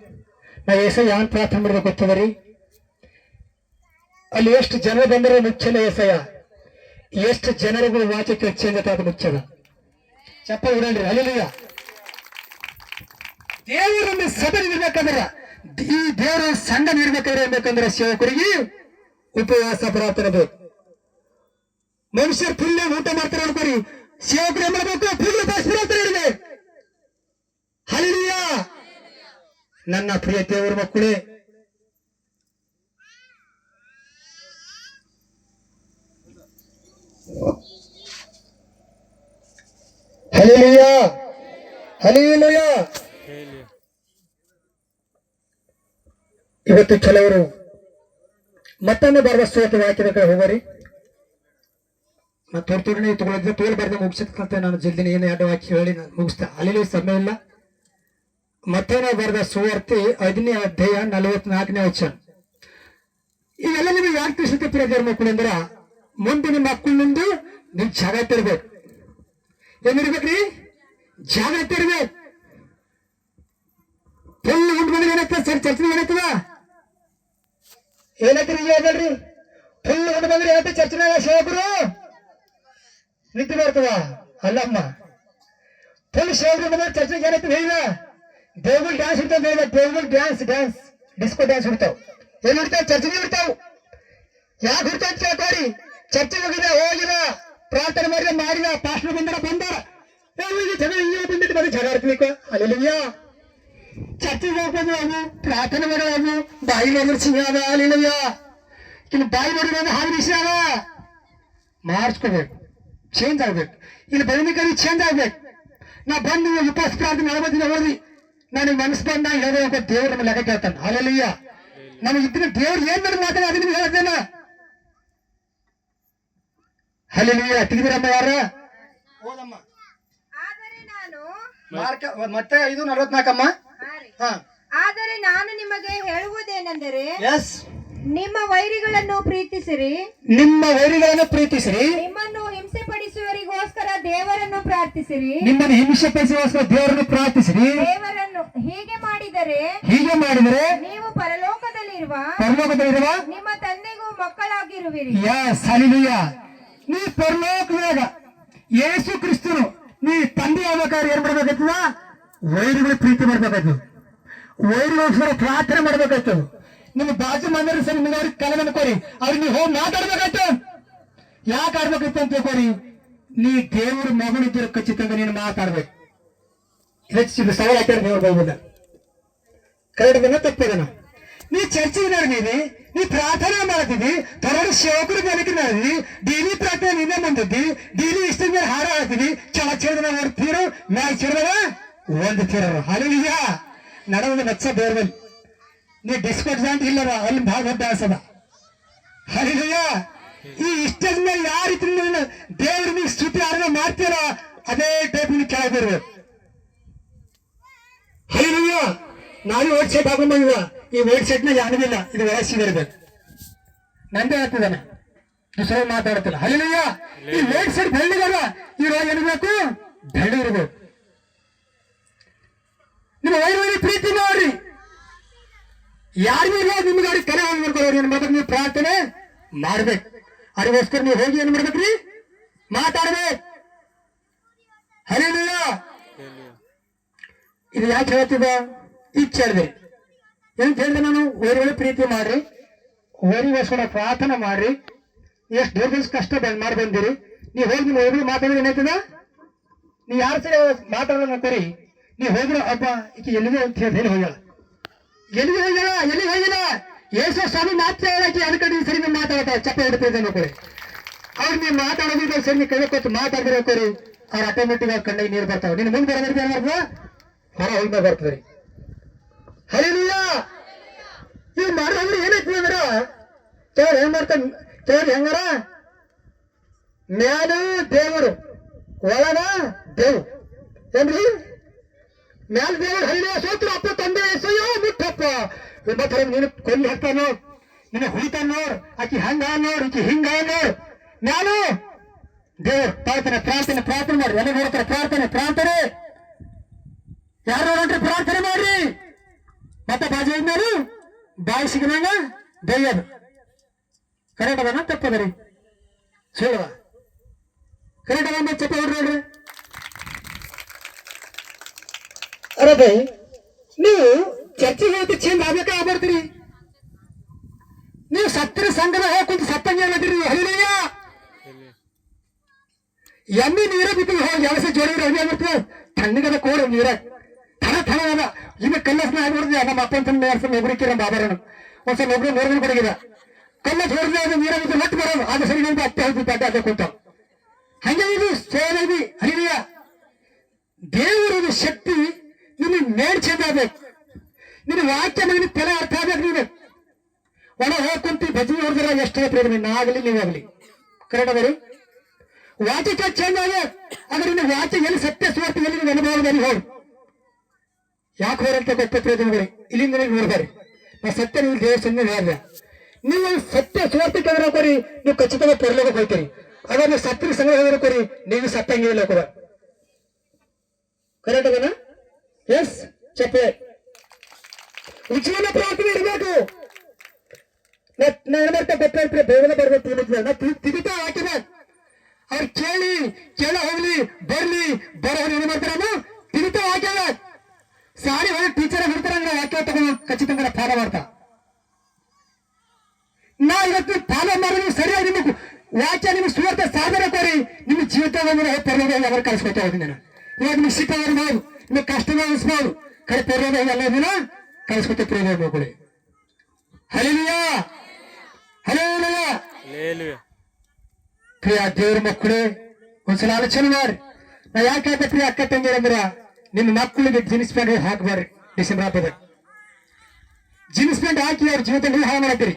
ನಾ ಏಸಯ್ಯ ಅಂತ ಪ್ರಾರ್ಥನೆ ಮಾಡ್ಬೇಕು ಗೊತ್ತದರಿ ಅಲ್ಲಿ ಎಷ್ಟು ಜನ ಬಂದರೆ ಮುಚ್ಚಲ ಏಸಯ್ಯ ಎಷ್ಟು ಜನರಿಗೂ ವಾಚಕ್ಕೆ ಚೇಂಜ್ ಆದ ಮುಚ್ಚದ ಚಪ್ಪ ಇಡಲ್ರಿ ಅಲ್ಲಿಯ ದೇವರನ್ನು ಸಭೆ ಇರ್ಬೇಕಂದ್ರ ಈ ದೇವರ ಸಂಘ ನಿರ್ಬೇಕಾದ್ರೆ ಇರ್ಬೇಕಂದ್ರೆ ಸೇವಕರಿಗೆ ಉಪವಾಸ ಪ್ರಾರ್ಥನೆ ಬೇಕು ಮನುಷ್ಯರು ಫುಲ್ ಊಟ ಮಾಡ್ತಾರೆ ಅನ್ಕೋರಿ ಸೇವಕರು ಏನ್ ಮಾಡ್ಬೇಕು ಫುಲ್ ಉಪವಾಸ ಪ್ರಾರ್ಥನೆ ಇರಬೇಕು ಹಲ್ಲಿಯ ನನ್ನ ಪ್ರಿಯ ದೇವರ ಮಕ್ಕಳೇ ಹಲ್ಲಿಯ ಹಲ್ಲಿಯ ಇವತ್ತು ಕೆಲವರು ಮತ್ತೊಮ್ಮೆ ಬರುವ ಸ್ತೋತ್ರ ವಾಕ್ಯದ ಕಡೆ ಹೋಗರಿ ಮತ್ತೆ ತೋರ್ತೀನಿ ತಗೊಳಿದ್ರೆ ತೋಲ್ ಬರ್ದೆ ಮುಗಿಸುತ್ತೆ ನಾನು ಜಲ್ದಿನ ಏನು ಎರಡು ವಾಕ್ಯ ಹೇಳಿ ನಾನು ಮುಗಿಸ್ತಾ ಅಲ್ಲಿ ಸಮಯ ಇಲ್ಲ ಮತ್ತೇನೋ ಬರೆದ ಸುವಾರ್ತೆ 5ನೇ ಅಧ್ಯಾಯ 44ನೇ ವಚನ ಇವೆಲ್ಲ ನಿಮಗೆ ಯಾಕೆ ತಿಳಿಸುತ್ತೆ ಪ್ರಿಯ ದೇವರ ಮಕ್ಕಳು ಅಂದ್ರ ಮುಂದೆ ನಿಮ್ಮ ಮಕ್ಕಳಿಂದ ನೀವು ಜಾಗ್ರತೆ ಇರ್ಬೇಕು ಏನಿರ್ಬೇಕ್ರಿ ಜಾಗ್ರತೆ ಇರ್ಬೇಕು ಫುಲ್ ಉಂಟು ಬಂದ್ರೆ ಏನಾಗ್ತದೆ ಸರ್ ಚರ್ಚೆ ಏನಾಗ್ತದ ಏನಾಗ್ತದೆ ಹೇಳ್ರಿ ಫುಲ್ ಉಂಟು ಬಂದ್ರೆ ಏನಾಗ್ತದೆ ಚರ್ಚೆ ಸೇವಕರು ನಿಂತು ಬರ್ತದ ಅಲ್ಲಮ್ಮ ಫುಲ್ ಸೇವಕರು ಬಂದ್ರೆ ಚರ್ಚೆಗೆ ಏನಾಗ್ತದೆ ಹೇಳಿದ ದೇವಲ್ ಡ್ಯಾನ್ಸ್ ಇರ್ತಾವ ಹೇಳಿದ Deol dance dance disco dance ಇರ್ತಾವ ಏನ್ ಇರ್ತಾವ ಚರ್ಚೆಗೆ ಇರ್ತಾವ ಯಾಕೆ ಇರ್ತಾವ ಕೇಳ್ತಾರಿ ಚರ್ಚೆಗೆ ಹೋಗಿದ ಪ್ರಾರ್ಥನೆ ಮಾಡಿದ ಪಾಸ್ಟರ್ ಬಂದಾರ ಜನ ಹಿಂಗೆ ಬಂದಿಟ್ಟು ಬರೀ ಜನ ಇರ್ತೀವಿ ಅಲ್ಲಿಯ ಚರ್ಚೆಗೆ ಹೋಗ್ಬೋದು ಅವು ಪ್ರಾರ್ಥನೆ ಮಾಡೋದು ಬಾಯಿ ನೋಡಿದ್ರೆ ಸಿಂಗಾದ ಅಲ್ಲಿಯ ಇಲ್ಲಿ ಬಾಯಿ ನೋಡಿದ್ರೆ ಹಾಗೆ ವಿಷಯ ಅದ ಮಾಡಿಸ್ಕೋಬೇಕು ಚೇಂಜ್ ಆಗ್ಬೇಕು ಇಲ್ಲಿ ಬದನಿಕರಿ ಚೇಂಜ್ ಆಗ್ಬೇಕು ನಾ ಬಂದು ಉಪವಾಸ ಪ್ರಾರ್ಥನೆ ನಲವತ್ತಿನ ಹೋದ್ರಿ ನನಗೆ ಮನಸ್ಸು ಬಂದಾಗ ಹೇಳಬೇಕು ದೇವ್ರ ನಮ್ಮ ಲೆಕ್ಕ ಕೇಳ್ತಾನೆ ಅಲ್ಲಿಯ ನಮಗೆ ಇದ್ರೆ ದೇವ್ರು ಏನ್ ಮಾಡಿ ಮಾತಾಡ ಅದನ್ನ ನಿಮ್ಗೆ ಹೇಳ್ತೇನ ಅಲ್ಲಿಯ ತೆಗಿದಿರಮ್ಮ ಯಾರ ಓದಮ್ಮ ಮತ್ತೆ 5:44 ಆದರೆ ನಾನು ನಿಮಗೆ ಹೇಳುವುದೇನೆಂದರೆ ನಿಮ್ಮ ವೈರಿಗಳನ್ನು ಪ್ರೀತಿಸಿರಿ ನಿಮ್ಮನ್ನು ಹಿಂಸೆ ಪಡಿಸುವವರಿಗೋಸ್ಕರ ದೇವರನ್ನು ಪ್ರಾರ್ಥಿಸಿರಿ ದೇವರನ್ನು ಹೀಗೆ ಮಾಡಿದರೆ ನೀವು ಪರಲೋಕದಲ್ಲಿರುವ ನಿಮ್ಮ ತಂದೆಗೂ ಮಕ್ಕಳಾಗಿರುವಿರಿ ನೀ ಪರಲೋಕದಾಗ ಯೇಸು ಕ್ರಿಸ್ತನು ನೀ ತಂದೆ ಆಗ್ಬೇಕಾದ್ರೆ ಏನ್ ಮಾಡ್ಬೇಕಾಗ್ತದ ವೈರಿಗಳು ಪ್ರೀತಿ ಮಾಡ್ಬೇಕಾಯ್ತು ವೈರಿಗೋಸ್ಕರ ಪ್ರಾರ್ಥನೆ ಮಾಡ್ಬೇಕಾಯ್ತು ನಿಮ್ಮ ಬಾಜು ಮನೆಯವರು ಸರಿ ನಿಮ್ಗೆ ಅವ್ರಿಗೆ ಕಲೆ ಅನ್ಕೋರಿ ಅವ್ರಿಗೆ ನೀವು ಹೋಗಿ ಮಾತಾಡ್ಬೇಕಾಯ್ತು ಯಾಕೆ ಆಡ್ಬೇಕಾಯ್ತು ಅಂತ ತಿಳ್ಕೋರಿ ನೀ ದೇವ್ರ ಮಗನಿದ್ದರೆ ಖಚಿತ ನೀನು ಮಾತಾಡ್ಬೇಕು ಹೆಚ್ಚು ಸವಾಲ್ ಹಾಕ್ಯಾರ ದೇವ್ರ ಬೈಬಲ್ ಕರೆಕ್ಟ್ ತಪ್ಪಿದನ ನೀ ಚರ್ಚೆಗೆ ನಡೆದಿದಿ ನೀ ಪ್ರಾರ್ಥನೆ ಮಾಡ್ತಿದ್ದಿ ತರಡು ಸೇವಕರು ಬೆಳಕಿನ ನಡೆದಿ ಡೈಲಿ ಪ್ರಾರ್ಥನೆ ನಿನ್ನೆ ಬಂದಿದ್ದಿ ಡೈಲಿ ಇಷ್ಟ ಮೇಲೆ ಹಾರ ಹಾಕ್ತಿದ್ದಿ ಕೆಳ ಚೇಳಿದ ಹೊಡ್ತೀರು ಮ್ಯಾಗ ಚೇಳಿದಾಗ ಒಂದು ತೀರರು ಅಲ್ಲಿಯ ನಡೆದ ನಚ್ಚ ದೇವ್ರಲ್ಲಿ ನೀ ಡಿಸ್ಕೌಂಟ್ ಇಲ್ಲದ ಅಲ್ಲಿ ಭಾಳ ದೊಡ್ಡ ಆಸದ ಅಲ್ಲಿಯ ಈ ಇಷ್ಟದ ಮೇಲೆ ಯಾವ ರೀತಿ ದೇವ್ರ ನೀವು ಸ್ತುತಿ ಆರಾಧನೆ ಮಾಡ್ತೀರ ಅದೇ ಟೈಪ್ ನೀವು ಕೆಳಗೆ ಬರ್ಬೇಕು ಅಲ್ಲಿಯ ನಾನು ವೈಟ್ ಶರ್ಟ್ ಹಾಕೊಂಡ್ಬಂದಿದ ಈ ವೈಟ್ ಶರ್ಟ್ ನ ಯಾನಿಲ್ಲ ಇದು ವಯಸ್ಸಿಗೆ ಇರ್ಬೇಕು ನಂದೇ ಆಗ್ತದಾನೆ ದುಸರ ಮಾತಾಡ್ತಿಲ್ಲ ಅಲ್ಲಿಯ ಈ ವೈಟ್ ಶರ್ಟ್ ಬೆಳ್ಳಿಗಲ್ಲ ಇವಾಗ ಏನಿರ್ಬೇಕು ಬೆಳ್ಳಿ ಇರ್ಬೇಕು ನಿಮ್ಮ ವೈರಿ ಪ್ರೀತಿ ಮಾಡ್ರಿ ಯಾರಿಗೂ ಇಲ್ಲ ನಿಮ್ಗೆ ಅವ್ರಿಗೆ ಕರೆ ಹೋಗಿ ಮಾಡ್ಕೊಳ್ಳೋರಿ ಏನ್ ಮಾಡ್ಬೇಕು ನೀವು ಪ್ರಾರ್ಥನೆ ಮಾಡ್ಬೇಕು ಅದಕ್ಕೋಸ್ಕರ ನೀವು ಹೋಗಿ ಏನ್ ಮಾಡ್ಬೇಕ್ರಿ ಮಾತಾಡ್ಬೇಕು ಅಲ್ಲಿಯ ಇದು ಯಾಕೆ ಹೇಳ್ತಿದ ಇಚ್ಛೆ ಹೇಳಿದೆ ಎಂತ ಹೇಳಿದೆ ನಾನು ವೈರಿಗಳು ಪ್ರೀತಿ ಮಾಡ್ರಿ ವೈರಿಗೋಸ್ಕರ ಪ್ರಾರ್ಥನೆ ಮಾಡ್ರಿ ಎಷ್ಟು ದೂರ ದಿವಸ ಕಷ್ಟ ಮಾಡಿ ಬಂದಿರಿ ನೀವು ಹೋಗಿ ನಿಮ್ಮ ವೈರಿಗಳು ಮಾತಾಡಿದ್ರೆ ಏನಾಯ್ತದ ನೀ ಯಾರ ಸರಿ ಮಾತಾಡೋಣ ಕೊರಿ ನೀ ಹೋಗಿರೋ ಹಬ್ಬ ಈಕೆ ಎಲ್ಲಿಗೆ ಅಂತ ಹೇಳಿ ಹೋಗ್ಯಾಳ ಎಲ್ಲಿಗೆ ಹೋಗಿಲ್ಲ ಯೇಸು ಸ್ವಾಮಿ ಮಾತ್ರ ಹೇಳಕ್ಕೆ ಅದಕ್ಕೆ ನೀನು ಸರಿ ನೀವು ಮಾತಾಡ್ತಾವ ಚಪ್ಪ ಹಿಡ್ತಿದ್ದೆ ನೋಡ್ರಿ ಅವ್ರು ನೀವು ಮಾತಾಡೋದಿದ್ರೆ ಸರಿ ನೀವು ಕೈ ಕೊಟ್ಟು ಮಾತಾಡಿದ್ರೆ ಕೊರಿ ಅವ್ರು ಆಟೋಮೆಟಿಕ್ ಆಗಿ ಕಣ್ಣಿಗೆ ನೀರು ಬರ್ತಾವ ನಿನ್ನ ಮುಂದೆ ಬರೋದ್ರಿಗೆ ಏನ್ ಮಾಡ್ತದ ಹೊರ ಹೋಗ್ತಾ ಬರ್ತದ್ರಿ ಹರಿಲಿಲ್ಲ ಇವ್ ಮಾಡಿದ್ರೆ ಏನೈತಿ ಅಂದ್ರ ಕೇಳಿ ಏನ್ ಮಾಡ್ತಾನ ಕೇಳಿ ಹೆಂಗಾರ ಮ್ಯಾಲ ದೇವರು ಒಳಗ ದೇವ್ ಏನ್ರಿ ಮ್ಯಾಲ ದೇವರು ಹರಿಲಿಲ್ಲ ಸೋತ್ರ ಅಪ್ಪ ತಂದೆ ಎಸೆಯೋ ಮುಟ್ಟಪ್ಪ ಮತ್ತ ನೀನು ಕೊಲ್ಲಿ ಹಾಕ್ತಾನ ನೋಡ್ ನಿನ್ನ ಹುಳಿತಾನ ನೋಡ್ ಆಕಿ ಹಂಗ ನೋಡ್ ಈಕಿ ಹಿಂಗ ನೋಡ್ ಮ್ಯಾಲು ದೇವ್ರು ಪ್ರಾರ್ಥನೆ ಮಾಡ್ರಿ ಎಲ್ಲ ನೋಡ್ತಾರೆ ಪ್ರಾರ್ಥನೆ ಯಾರು ನೋಡ್ರಿ ಪ್ರಾರ್ಥನೆ ಮಾಡ್ರಿ ಮತ್ತೆ ಬಾಜು ಹೋದ್ಮೇಲೆ ಬಾಯಿ ಸಿಗದಂಗ ಬೇಯದು ಕರೆಕ್ಟ್ ಅದನ್ನ ತಪ್ಪದರಿ ಸುಳ್ಳುವ ಕರೆಕ್ಟ್ ಅದ ಚಪ್ಪ ನೋಡ್ರಿ ಅರೇ ನೀವು ಚರ್ಚೆಗೆ ಹೋಗಿ ಚೇಂಜ್ ಆಗ್ಬರ್ತೀರಿ ನೀವು ಸತ್ತರ ಸಂಘದ ಹೋಗಿ ಕುಂತು ಸತ್ತಂಗೆ ಹೇಳದಿರಿ ಹರಿಲಿಲ್ಲ ಎಮ್ಮಿ ನೀರ ಬಿಟ್ಟು ಹೋಗಿ ಎಳಸ ಜೋಡಿದ್ರೆ ಹನಿ ಆಗ್ಬಿಡ್ತದೆ ತಣ್ಣಗದ ಕೋಡ ನೀರ ಥಣ ಅದ ಈಗ ಕಲ್ಲಸ್ನ ಆಗ್ಬಿಡ್ತದೆ ನಮ್ಮ ಅಪ್ಪನ ತಂದೆ ಎರಡು ಒಬ್ಬರಿಕೆ ನಮ್ಮ ಬಾಬಾರನು ಒಂದ್ಸಲ ಒಬ್ಬರು ನೋಡಿದ್ರೆ ಕೊಡಗಿದ ಕಲ್ಲ ಹೊಡೆದ್ರೆ ಅದು ನೀರ ಬಿಟ್ಟು ಮತ್ತೆ ಬರೋದು ಅದು ಸರಿ ನಿಮ್ಗೆ ಅತ್ತೆ ಹೋಗ್ತಿತ್ತು ಅಡ್ಡ ಅದೇ ಕೂತ ಹಂಗೆ ಇದು ಸೇರಿ ಹರಿಲಿಲ್ಲ ದೇವರದ ಶಕ್ತಿ ನಿಮಗೆ ಮೇಡ್ ಚಂದ ಆಗ್ಬೇಕು ನಿನ್ನ ವಾಕ್ಯ ನಿನ್ನ ತಲೆ ಅರ್ಥ ಆಗ್ಬೇಕು ನೀನು ಒಳ ಹೋಗ್ಕೊಂತ ಭಜನೆ ಹೊಡೆದ್ರೆ ಎಷ್ಟೇ ಪ್ರೇರಣೆ ನಾಗಲಿ ನೀವಾಗಲಿ ಕರೆಕ್ಟ್ ಅದರಿ ವಾಚಿಕ ಚೇಂಜ್ ಆಗ್ಬೇಕು ಆದ್ರೆ ನಿನ್ನ ವಾಚ ಎಲ್ಲಿ ಸತ್ಯ ಸ್ವಾರ್ಥ ಎಲ್ಲಿ ನಿನ್ನ ಅನುಭವದಲ್ಲಿ ಹೋಗಿ ಯಾಕೆ ಹೋರಂತ ಗೊತ್ತೇ ಜನಗಳು ಇಲ್ಲಿಂದ ನೋಡ್ತಾರೆ ನಾ ಸತ್ಯ ನೀವು ದೇವ ಸಂಘ ಹೇಳಿದೆ ನೀವು ಸತ್ಯ ಸ್ವಾರ್ಥಕ್ಕೆ ಎದುರು ಕೊರಿ ನೀವು ಖಚಿತವಾಗಿ ಪರಲೋಕಕ್ಕೆ ಹೋಗ್ತೀರಿ ಅವಾಗ ನೀವು ಸತ್ಯ ಸಂಘ ಎದುರು ಕೊರಿ ನೀವು ಸತ್ತಂಗಿಲ್ಲ ಕೂಡ ಕರೆಕ್ಟ್ ಅದನ ಎಸ್ ಚಪ್ಪೆ ಉಜ್ವಲ ಪ್ರಾರ್ಥನೆ ಇರಬೇಕು ನಾನು ಮಾಡ್ತಾ ಗೊತ್ತಾಗ್ತದೆ ಬೇಗನೆ ಬರ್ಬೇಕು ನಾ ತಿರುತಾ ಹಾಕಿದ ಅವ್ರು ಕೇಳ ಹೋಗ್ಲಿ ಬರ್ಲಿ ಬರೋ ಏನ್ ಮಾಡ್ತಾರ ತಿರುತಾ ಹಾಕ್ಯಾರ ಸಾರಿ ಹೋಗಿ ಟೀಚರ್ ಹಿಡ್ತಾರ ವಾಕ್ಯ ತಗೊಂಡು ಖಚಿತಂಗ ಫಾಲೋ ಮಾಡ್ತಾ ನಾ ಇವತ್ತು ಫಾಲೋ ಮಾಡಿದ್ರೆ ಸರಿಯಾಗಿ ನಿಮಗೆ ವಾಕ್ಯ ನಿಮ್ಗೆ ಸುವಾರ್ಥ ಸಾಧನೆ ಕೋರಿ ನಿಮ್ಮ ಜೀವಿತವನ್ನು ಪರ್ವದ ಅವರು ಕಳಿಸ್ಕೊತಾ ಹೋಗಿ ನಾನು ಇವಾಗ ನಿಮ್ಗೆ ಸಿಕ್ಕ ಮಾಡ್ಬೋದು ನಿಮಗೆ ಕಷ್ಟ ಅನಿಸ್ಬೋದು ಕಡೆ ಪರ್ವದ ಎಲ್ಲ ದಿನ ಕಳಿಸ್ಕೊತ ಪ್ರೇಮ ಮಕ್ಕಳು ಪ್ರಿಯ ದೇವ್ರ ಮಕ್ಕಳು ಒಂದ್ಸಲ ಆಲೋಚನೆ ಮಾಡ್ರಿ ನಾ ಯಾಕೆ ಹೇಳ್ತಾ ಪ್ರಿಯ ಅಕ್ಕ ತಂಗಿರ ಅಂದ್ರ ನಿಮ್ಮ ಮಕ್ಕಳಿಗೆ ಜೀನ್ಸ್ ಪ್ಯಾಂಟ್ ಹಾಕ್ಬಾರ್ರಿ ಡಿಸೆಂಬರ್ ಹಬ್ಬದ ಜೀನ್ಸ್ ಪ್ಯಾಂಟ್ ಹಾಕಿ ಅವ್ರ ಜೀವಿತ ಹಾಳು ಮಾಡತ್ತೀರಿ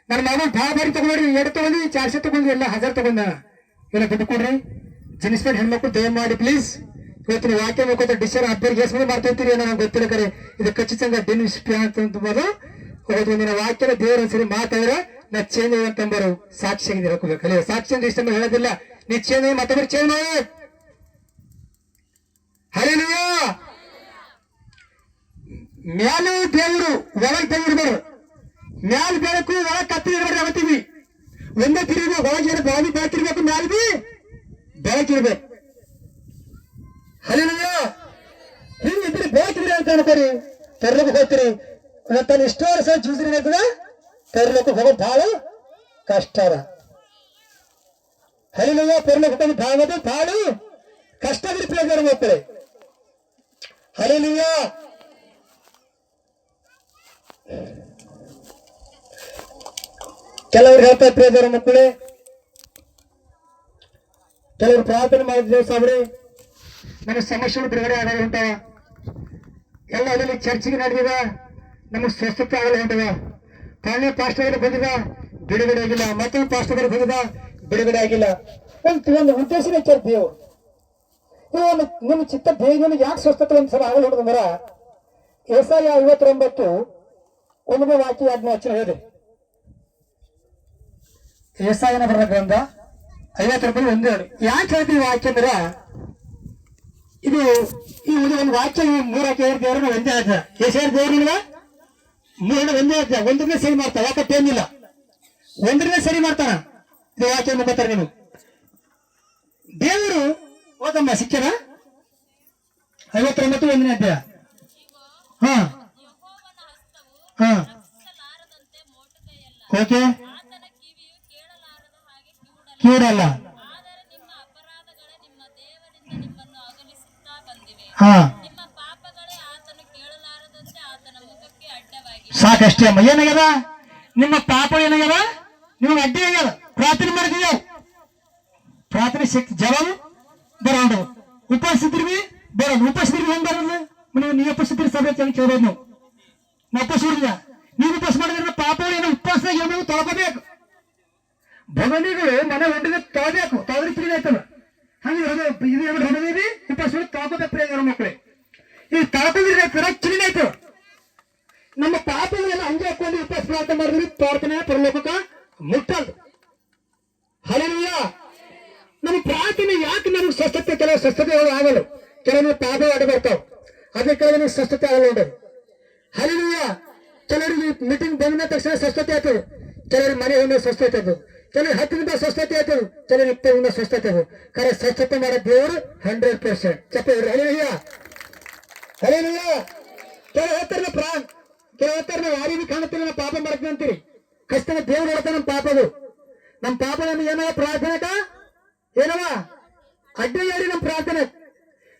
ನನ್ನ ಮಗಳು ಬಾರಿ ತಗೊಂಡ್ರಿ 2 ತಗೊಂಡು 400 ತಗೊಂಡು ಎಲ್ಲ 1000 ತಗೊಂಡ ಎಲ್ಲ ದುಡ್ಡು ಕೊಡ್ರಿ ಜೀನ್ಸ್ ಪ್ಯಾಂಟ್ ಹೆಣ್ಮಕ್ಳು ದಯ ಮಾಡಿ ಪ್ಲೀಸ್ ಇವತ್ತಿನ ವಾಕ್ಯ ಮುಖಾಂತರ ಡಿಸೆಂಬರ್ ಹಬ್ಬರಿಗೆ ಎಷ್ಟು ಮಂದಿ ಮಾಡ್ತಾ ನನಗೆ ಗೊತ್ತಿಲ್ಲ ಕರೆ ಇದು ಖಚಿತಂಗ ಜೀನ್ಸ್ ಪ್ಯಾಂಟ್ ಅಂತಂಬೋದು ನಿನ್ನ ವಾಕ್ಯದ ದೇವರ ಸರಿ ಮಾತಾಡಿದ್ರೆ ನಾ ಚೇಂಜ್ ಅಂತಂಬರು ಸಾಕ್ಷಿಯಾಗಿ ಹಾಕೋಬೇಕು ಅಲ್ಲೇ ಸಾಕ್ಷಿ ಅಂದ್ರೆ ಇಷ್ಟ ಹೇಳೋದಿಲ್ಲ ನೀ ಚೇಂಜ್ ಮತ್ತೊಬ್ಬರು ಚೇಂಜ್ ಮಾಡಿ ಹರಿಲಿಯ ಮ್ಯಾಲು ದೇವರು ಒಳಗೆ ತೆಗಿರ್ಬಾರು ಮ್ಯಾಲ ಬೆಳಕು ಒಳಗೆ ಕತ್ತಿ ಇರ್ಬಾರ್ದು ಅವತ್ತೀವಿ ಒಂದೇ ತಿರುಗಿ ಒಳಗೆ ಬಾವಿ ಬೆಳಕಿರ್ಬೇಕು ಮ್ಯಾಲ ಬಿ ಬೆಳಕಿರ್ಬೇಕು ಹರಿಲಿಯ ಹಿಂಗಿದ್ರೆ ಬೆಳಕಿದ್ರಿ ಅಂತ ಅನ್ಕೋರಿ ತರ್ಲಕ್ಕೆ ಹೋಗ್ತೀರಿ ತನ್ನ ಇಷ್ಟ ವರ್ಷ ಜೂಸ್ರಿ ಏನಾಗ್ತದ ಪರಲೋಕ ಹೋಗೋದು ಬಹಳ ಕಷ್ಟ ಅದ ಹರಿಲಿಯ ಪರಲೋಕ ಹೋಗೋದು ಬಹಳ ಕಷ್ಟ ಪ್ರಿಯ ಮಕ್ಕಳೇ ಹರಿಲಿಯ ಕೆಲವರು ಹೇಳ್ತಾ ಪ್ರಿಯದವರ ಮಕ್ಕಳೇ ಕೆಲವರು ಪ್ರಾರ್ಥನೆ ಮಾಡಿದ್ರು ಸಾಬ್ರಿ ನನ್ನ ಸಮಸ್ಯೆಗಳು ಬಿಡುಗಡೆ ಆಗಲು ಹೊಂಟವ ಎಲ್ಲ ಅದರಲ್ಲಿ ಚರ್ಚೆಗೆ ನಡೆದಿದ ನಮಗೆ ಸ್ವಸ್ಥತೆ ಆಗಲು ಹೊಂಟವ ತಾನೇ ಪಾಸ್ಟರ್ ಬಂದಿದ ಬಿಡುಗಡೆ ಆಗಿಲ್ಲ ಮತ್ತೊಂದು ಪಾಸ್ಟರ್ ಬಂದಿದ ಬಿಡುಗಡೆ ಆಗಿಲ್ಲ ಒಂದು ಉದ್ದೇಶನೇ ಚರ್ಚೆಯು ನಿಮ್ಮ ಚಿತ್ತ ಬೇಗ ಯಾಕೆ ಸ್ವಸ್ಥತೆ ಒಂದ್ಸಲ ಆಗಲು ಹೊಂಟದಂದ್ರ ಯೆಶಾಯ 59 1ನೇ ವಾಕ್ಯ ಆಜ್ಞೆ ಹಚ್ಚಿ ಹೇಳಿದೆ ಯೆಶಾಯನ ಬರೆದ ಗ್ರಂಥ 59 1 ಯಾಕೆ ಹೇಳ್ತೀವಿ ವಾಕ್ಯ ಅಂದ್ರ ಇದು ಈ ಒಂದು ವಾಕ್ಯ 3 ದೇವರನ್ನ ಒಂದೇ ಆದ ಯೆಶಾಯ ದೇವರನ್ನ 3 ಒಂದೇ ಆದ ಒಂದನ್ನೇ ಸರಿ ಮಾಡ್ತಾ ಯಾಕೆ ಟೇಮಿಲ್ಲ ಒಂದನ್ನೇ ಸರಿ ಮಾಡ್ತಾನ ಇದು ವಾಕ್ಯ ಮುಖಾಂತರ ನೀವು ದೇವರು ಓದಮ್ಮ ಸಿಕ್ಕನ 59 1ನೇ ಅಧ್ಯಾಯ ಹಾ ಹಾ ಓಕೆ ಕಿವುಡಲ್ಲ ಹಾ ನಿಮ್ಮ ಪಾಪಗಳೇ ಆತನು ಕೇಳಲಾರದಂತೆ ಆತನ ಮುಖಕ್ಕೆ ಅಡ್ಡವಾಗಿ ಸಾಕಷ್ಟೇ ಅಮ್ಮ. ಏನಾಗ್ಯದ ನಿಮ್ಮ ಪಾಪ ಏನಾಗ್ಯದ ನಿಮಗೆ ಅಡ್ಡಿ ಆಗ್ಯದ. ಪ್ರಾರ್ಥನೆ ಮಾಡಿದೀವಿ, ಪ್ರಾರ್ಥನೆ ಶಕ್ತಿ ಜವಾಬು ಬರೋಣ. ಉಪವಾಸ ಇದ್ರಿ ಬರೋಣ. ಉಪವಾಸ ಇದ್ರಿ ಹೆಂಗ್ ಬರೋದು? ನೀವು ಉಪವಾಸ ಇದ್ರಿ ಸಭೆ ಕೇಳೋದು. ನಾವು ಉಪವಾಸ ಇರಲಿಲ್ಲ, ನೀವು ಉಪವಾಸ ಮಾಡಿದ್ರೆ ಪಾಪ ಏನೋ ಉಪವಾಸದಾಗ ಏನೋ ತೊಳ್ಕೋಬೇಕು. ಭಗವನಿಗಳು ಮನೆ ಹೊಂದಿಗೆ ತೊಳಬೇಕು, ತೊಳೆದ್ರೆ ಕ್ಲೀನ್ ಆಯ್ತಲ್ಲ. ಹಂಗೆ ಇದು ಏನು ಹೊಡೆದಿವಿ ಉಪವಾಸ ತೊಳ್ಕೋಬೇಕು ಪ್ರಿಯ ಮಕ್ಕಳೇ. ಈ ತೊಳ್ಕೊಂಡಿದ್ರೆ ಕ್ಲೀನ್ ಆಯ್ತು. ನಮ್ಮ ಪಾಪಗಳೆಲ್ಲ ಹಂಗೆ ಹಾಕೊಂಡು ಉಪವಾಸ ಪ್ರಾರ್ಥನೆ ಮಾಡಿದ್ರಿ ಪ್ರಾರ್ಥನೆ ಪರಲೋಕಕ್ಕ ಮುಟ್ಟಲ್ದು. ಹಲ್ಲೆಲೂಯ. ನಮ್ಮ ಪ್ರಾರ್ಥನೆ ಯಾಕೆ ನಮ್ಗೆ ಸ್ವಸ್ಥತೆ, ಕೆಲವು ಸ್ವಸ್ಥತೆ ಆಗಲ್ಲ, ಕೆಲವು ಪಾಪ ಅಡ್ಡ ಬರ್ತಾವ, ಅದಕ್ಕೆ ಕೆಲವು ಸ್ವಸ್ಥತೆ ಆಗಲ್ಲ ನೋಡೋದು. ಹಲ್ಲೆಲೂಯ. ಕೆಲವರಿಗೆ ಮೀಟಿಂಗ್ ಬಂದ ತಕ್ಷಣ ಸ್ವಸ್ಥತೆ ಆಗ್ತದೆ, ಕೆಲವರಿಗೆ ಮನೆ ಹೋದ ಸ್ವಸ್ಥತೆ ಆಗ್ತದೆ, ಕೆಲವರು 10 ನಿಮಿಷ ಸ್ವಸ್ಥತೆ ಆಗ್ತದೆ, ಕೆಲವರು 20 ನಿಮಿಷ ಸ್ವಸ್ಥತೆ ಆಗ್ತದೆ. ಖರೆ ಸ್ವಸ್ಥತೆ ಮಾಡೋ ದೇವರು 100%. ಚಪ್ಪ ಹೇಳ್ರಿ ಹಲ್ಲೆಲೂಯ. ಹಲ್ಲೆಲೂಯ. ಕೆಲವು ಹೇಳ್ತಾರೆ ಕೆಲವು ಹೇಳ್ತಾರೆ ನಾವು ಯಾರಿಗೂ ಕಾಣುತ್ತಿಲ್ಲ, ನಾವು ಪಾಪ ಮಾಡ್ತೀವಿ ಅಂತೀರಿ. ಕಷ್ಟನ ದೇವ್ರು ಹೇಳ್ತಾನೆ ನಮ್ಮ ಪಾಪದು. ನಮ್ಮ ಪಾಪ ನಮ್ಗೆ ಏನವ ಪ್ರಾರ್ಥನೆಕ ಏನವ ಅಡ್ಡಿ ಹೇಳಿ ನಮ್ಮ ಪ್ರಾರ್ಥನೆ.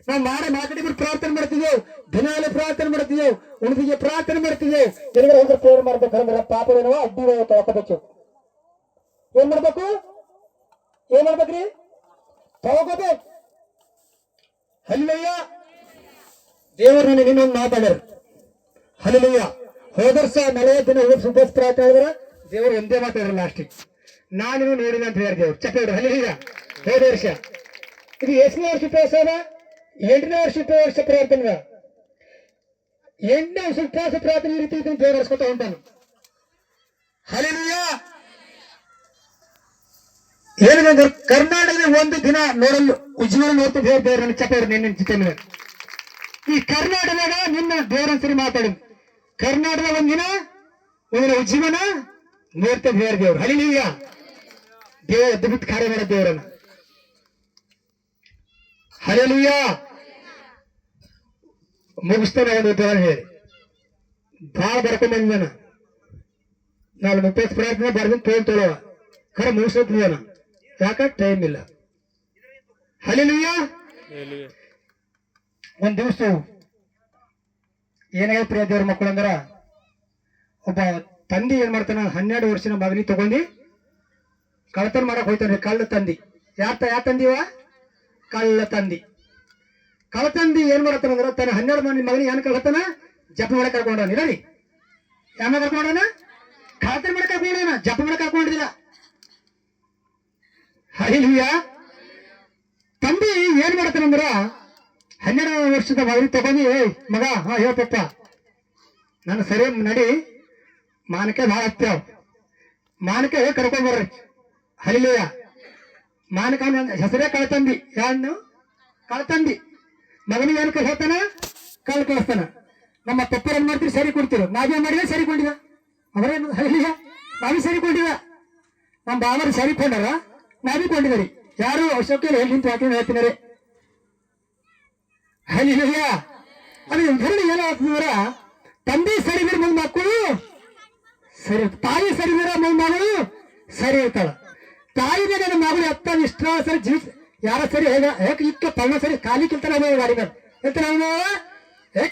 ನಾವು ಮಾಕಡಿಗೆ ಪ್ರಾರ್ಥನೆ ಮಾಡ್ತಿದ್ದೆವು, ದಿನಾಲು ಪ್ರಾರ್ಥನೆ ಮಾಡ್ತಿದ್ದೆವು, ಉಳಿದಿಗೆ ಪ್ರಾರ್ಥನೆ ಮಾಡ್ತಿದ್ದೆವು. ಎಲ್ಲರೂ ಹೋದ್ರೆ ಪ್ರೇರ್ ಮಾಡ್ಬೇಕಂದ್ರೆ ಪಾಪ ಏನವ ಅಡ್ಡಿ ತೊಳ್ಕೋಬೇಕು. ಏನ್ ಮಾಡ್ಬೇಕು? ಏನ್ ಮಾಡ್ಬೇಕ್ರಿ? ತೊಳ್ಕೋಬೇಕು. ಹಲ್ಲೆಲೂಯ. ದೇವರು ನನಗೆ ಇನ್ನೊಂದು ಮಾತಾಡ್ಯಾರ. ಹಲ್ಲೆಲೂಯ. ಹೋದ ವರ್ಷ 40 ದಿನ ಉಪವಾಸ ಪ್ರಾರ್ಥನೆ ಹೇಳಿದ್ರ ದೇವರು ಒಂದೇ ಮಾತಾಡ್ರ ಲಾಸ್ಟಿಗೆ. ನಾನು ನೋಡಿದ ಅಂತ ಹೇಳಿ ದೇವ್ರು ಚಪ್ಪ ಹೇಳ್ರಿ ಹಲ್ಲೆಲೂಯ. ಹೋದ ವರ್ಷ ಇದು ಎಷ್ಟನೇ ವರ್ಷ ಉಪವಾಸ ಅದ? 8ನೇ ವರ್ಷ ಉಪವಾಸ ಪ್ರಾರ್ಥನೆ. 8ನೇ ವರ್ಷ ಉಪವಾಸ ಪ್ರಾರ್ಥನೆ ಈ ರೀತಿ ದೇವ್ರು ನಡೆಸ್ಕೊತ ಹೊಂಟಾನು. ಹಲ್ಲೆಲೂಯ. ಏನಂದ್ರೆ ಕರ್ನಾಟಕದ ಒಂದು ದಿನ ನೋಡಲು ಉಜ್ವಲ ನೋಡ್ತಾ ದೇವ್ರ ನನ್ನ ಚಪ್ಪ ಹೇಳ್ರಿ ನಿನ್ನ ಜೊತೆ ಮೇಲೆ. ಈ ಕರ್ನಾಟಕದಾಗ ನಿನ್ನ ದೇವರ ಸರಿ ಮಾತಾಡಿ. ಕರ್ನಾಟಕದ ಒಂದಿನ ಉಜ್ಜೀವನ ನೋಡ್ತಾ ದೇವ್ರು. ಹಲ್ಲೆಲೂಯ. ದೇವ ಅದ್ಭುತ ಕಾರ್ಯ ಮಾಡೋ ದೇವರನ್ನ. ಹಲ್ಲೆಲೂಯ. ಮುಗಿಸ್ತಾನೆ ಒಂದು ಉದಾಹರಣೆ ಹೇಳಿ. ಭಾಳ ಬರ್ಕೊಂಬಂದಿದ್ದಾನ. ನಾನು 30 ಪ್ರಾರ್ಥನೆ ಬರ್ದಿನ ತೊಗೊಳವ ಖರೆ ಮುಗಿಸ್ತಾನ. ಯಾಕ ಟೈಮ್ ಇಲ್ಲ. ಹಲ್ಲೆಲೂಯ. ಒಂದ್ ದಿವಸ ಏನಾಗ ಪ್ರಿಯ ದೇವ್ರ ಮಕ್ಕಳು ಅಂದ್ರ ಒಬ್ಬ ತಂದೆ ಏನ್ ಮಾಡ್ತಾನ, 12 ವರ್ಷದ ಮಗನಿ ತಗೊಂಡಿ ಕಳ್ಳತನ ಮಾಡಕ್ ಹೋಯ್ತಾನೆ. ಕಳ್ಳ ತಂದಿ. ಯಾವ ತಂದಿವ? ಕಳ್ಳ ತಂದಿ. ಕಳ್ಳ ತಂದಿ ಏನ್ ಮಾಡತ್ತಾನಂದ್ರ ತನ್ನ 12 ಮಂದಿ ಮಗನಿಗೆ ಏನ್ ಕಳ್ತಾನ ಜಪ ಮಾಡಕ್ ಕರ್ಕೊಂಡವನ. ಇರಲಿ ಯಾಮ ಕರ್ಕೊಂಡವನ? ಕಳ್ಳತನ ಮಾಡಕ್ ಕರ್ಕೊಂಡವನ, ಜಪ ಮಾಡಕ್ ಕರ್ಕೊಂಡಿಲ್ಲ. ಹಲ್ಲೆಲೂಯ. ತಂದಿ ಏನ್ ಮಾಡ್ತಾನಂದ್ರ 12 ವರ್ಷದ ಮಗನಿ ತಗೊಂಡಿ, ಮಗ ಹೇಳ್ತಪ್ಪ ನಾನು ಸರಿ ನಡಿ, ಮಾನಕೆ ಭಾಳ ಹತ್ತಾವ, ಮಾನಕೆ ಕರ್ಕೊಂಡ್ ಬರ್ರಿ. ಹಲ್ಲೆಲೂಯ. ಮಾನಕ ಹೆಸರೇ ಕಳ್ತಂದಿ. ಯಾನು ಕಳ್ತಂದಿ. ಮಗನಿಗೆ ಏನ್ ಹೇಳ್ತಾನ? ಕಳ್ ಕಳಿಸ್ತಾನ. ನಮ್ಮ ಪಪ್ಪರ್ ಏನ್ ಮಾಡ್ತೀರಿ? ಸರಿ ಕೊಡ್ತೀರ. ನಾವೇನ್ ಮಾಡಿದ? ಸರಿ ಕೊಂಡಿದ. ಅವರೇನು? ಹಲ್ಲೆಲೂಯ. ನಾವೇ ಸರಿ ಕೊಂಡಿದ. ನಮ್ಮ ಬಾವರು ಸರಿ ಕೊಂಡಾರ, ನಾವೇ ಕೊಂಡಿದರಿ. ಯಾರು ಅವಶ್ಯಕ ನಿಂತು ಹಾಕಿ ಹೇಳ್ತಿನಾರೆ. ಹಲ್ಲೆಲೂಯ. ಅದು ಧರಣಿ ಏನಾಗ್ತದ್ರ, ತಂದೆ ಸರಿ ಬಿಡ ಮುಂದ್ ಮಕ್ಕಳು ಸರಿ, ತಾಯಿ ಸರಿ ಬಿಡ ಮುಂದ್ ಮಗಳು ಸರಿ ಇರ್ತಾಳ. ತಾಯಿನೇ ನನ್ನ ಮಗಳು ಎತ್ತ ಇಷ್ಟ ಸರಿ ಜೀವ ಯಾರ ಸರಿ ಹೇಗೆ ಇಕ್ಕ ಪಳ್ಳ ಸರಿ ಖಾಲಿ ಕಲ್ತಾನೆ ಹೋಗ ಗಾಡಿ ಮೇಲೆ ಹೇಳ್ತಾನೆ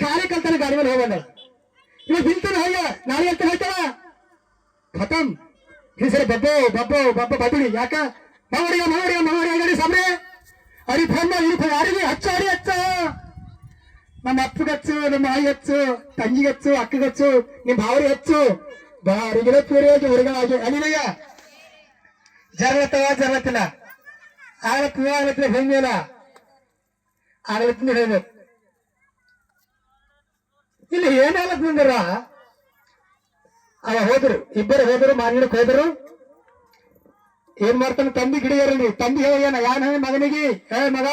ಖಾಲಿ ಕಲ್ತಾನೆ ಗಾಡಿ ಮೇಲೆ ಹೋಗಂದ. ಇವಾಗ ಬಿಲ್ತಾನೆ ಹೋಗ ನಾಳೆ ಅಂತ ಹೇಳ್ತಾಳ ಖತಮ್. ಈ ಸರಿ ಬಬ್ಬಡಿ ಯಾಕ ಮಾವಡಿಗ ಗಾಡಿ ಸಾಮ್ರೆ ಅರಿ ಫೋನ್ ಯಾರಿಗೆ ಹಚ್ಚ ಅಡಿ ಹಚ್ಚ. ನಮ್ಮ ಅಪ್ಪಗಚ್ಚು, ನಮ್ಮ ಆಯಿ ಹಚ್ಚು, ತಂಗಿಗಚ್ಚು, ಅಕ್ಕಗಚ್ಚು, ನಿಮ್ ಭಾವರಿ ಹಚ್ಚು. ಬಾರಿಗಿಡ ಪೂರಿಯಾಗಿ ಹೊರಗಾಗಿ ಅಲ್ಲಿಯ ಜರಗತ್ತಿಲ್ಲ ಆಗ್ಲತ್ತಿಲ್ಲ ಹೆಂಗಿಲ್ಲ ಆಗ್ಲತ್ತಿಂದ ಹೇಳ್ಬೇಕು. ಇಲ್ಲಿ ಏನಾಗ್ಲತ್ತಂದ್ರ ಅವ ಹೋದ್ರು, ಇಬ್ಬರು ಹೋದ್ರು, ಮಾನಿಡಕ್ ಹೋದ್ರು. ಏನ್ ಮಾಡ್ತಾನೆ ತಂದಿ ಗಿಡಿಯರಲ್ಲಿ. ತಂದಿ ಹೇಳ ಯಾನ ಮಗನಿಗೆ, ಮಗ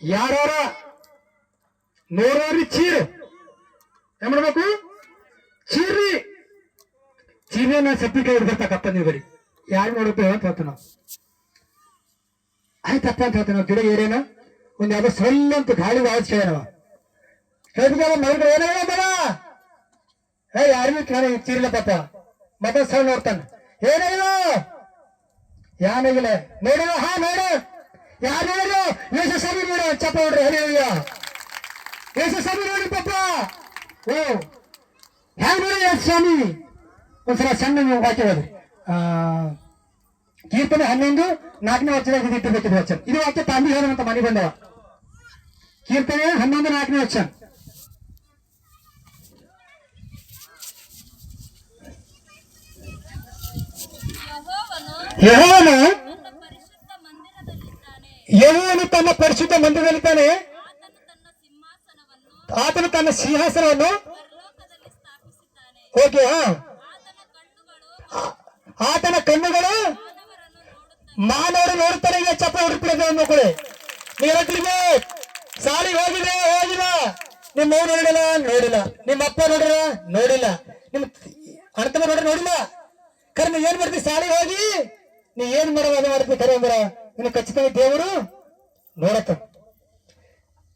ಯಾರ ನೋಡ್ರಿ ಚೀರ್ ಏನ್ ಮಾಡ್ಬೇಕು? ಚೀರ್ರಿ. ಚೀರಿನ ಸಪ್ಪಿಗೆ ಹಿಡ್ದಿರ್ತಕ್ಕಪ್ಪ ನೀವು ಬರೀ ಯಾರು ನೋಡಬೇಕು ಅಂತ ಹೇಳ್ತಾನ. ಆಯ್ತಪ್ಪ ಅಂತ ಹೇಳ್ತಾನ. ಗಿಡ ಏರೇನ ಒಂದ್ ಯಾವ್ದೋ ಸೊಲ್ಲ ಅಂತ ಗಾಳಿ ಆವಾಜ್ ಕೇಳವ ಹೇಳಿದ ಮಗನ ಏನಾಗಲ್ಲ ಯಾರಿಗೂ ಚೀರಿಲ್ಲ ಪಾಪ. ಮತ ಸೌಂಡ್ ನೋಡ್ತಾನ. ಏನಾಗಿಲ್ಲ ಯಾನಾಗಿಲ್ಲ ನೋಡಿಲ್ಲ. ಹಾ ನೋಡು ಯಾರು ನೋಡಿದ್ರು ಸರಿ ನೋಡು ಚಪ್ಪ ನೋಡ್ರಿ. ಹರಿಯ ಯೇಸು ಸ್ವಾಮಿ ನೋಡಿ ಪಾಪ ಓ ಹ್ಯಾಂಗ ನೋಡಿ ಯೇಸು ಸ್ವಾಮಿ ಒಂದ್ಸಲ ಸಣ್ಣ ವಾಕ್ಯ ಹೋದ್ರಿ ಕೀರ್ತನೆ 11:4 ವಚನ ಇಟ್ಟಿರ್ಬೇಕಿದೆ ವಚನ ಇದು ವಾಕ್ಯ ತಂದಿ ಹೇಳುವಂತ ಮನೆ ಬಂದವ ಕೀರ್ತನೆ 11:4 ವಚನ ಯೆಹೋವನು ಯೆಹೋವನು ತನ್ನ ಪರಿಶುದ್ಧ ಮಂದಿರದಲ್ಲಿದ್ದಾನೆ. ಯೆಹೋವನು ತನ್ನ ಪರಿಶುದ್ಧ ಮಂದಿರದಲ್ಲಿದ್ದಾನೆ ಆತನು ತನ್ನ ಸಿಂಹಾಸನವನ್ನು ಆತನು ತನ್ನ ಸಿಂಹಾಸನವನ್ನು ಪರಲೋಕದಲ್ಲಿ ಸ್ಥಾಪಿಸಿದ್ದಾನೆ. ಓಕೆ ಆತನ ಕಣ್ಣುಗಳು ಆತನ ಕಣ್ಣುಗಳು ಮಾನವರನ್ನು ನೋಡುತ್ತವೆ. ಮಾನವರು ನೋಡ್ತಾರೆ ಈಗ ಚಪ್ಪ ಹೊರಪಿಡಿದ ಮಕ್ಕಳೇ ನೀರಟ್ಟಿಗೆ ಸಾಲಿಗೆ ಹೋಗಿಲ್ಲ ನಿಮ್ಮ ಮೌ ನೋಡಿಲ್ಲ ನೋಡಿಲ್ಲ ನಿಮ್ಮ ಅಪ್ಪ ನೋಡಿಲ್ಲ ನೋಡಿಲ್ಲ ನಿಮ್ಮ ಅಣ್ತಮ್ಮ ನೋಡ್ರಿ ನೋಡಿಲ್ಲ ಕರೆ ನೀ ಏನ್ ಮಾಡ್ತಿ ಸಾಲಿಗೆ ಹೋಗಿ ನೀ ಏನ್ ಮಾಡೋದು ಮಾಡ್ತಿ ಕರೆ ಅಂದ್ರ ನಿನ್ನ ಖಚಿತವಾಗಿ ದೇವರು ನೋಡತ್ತ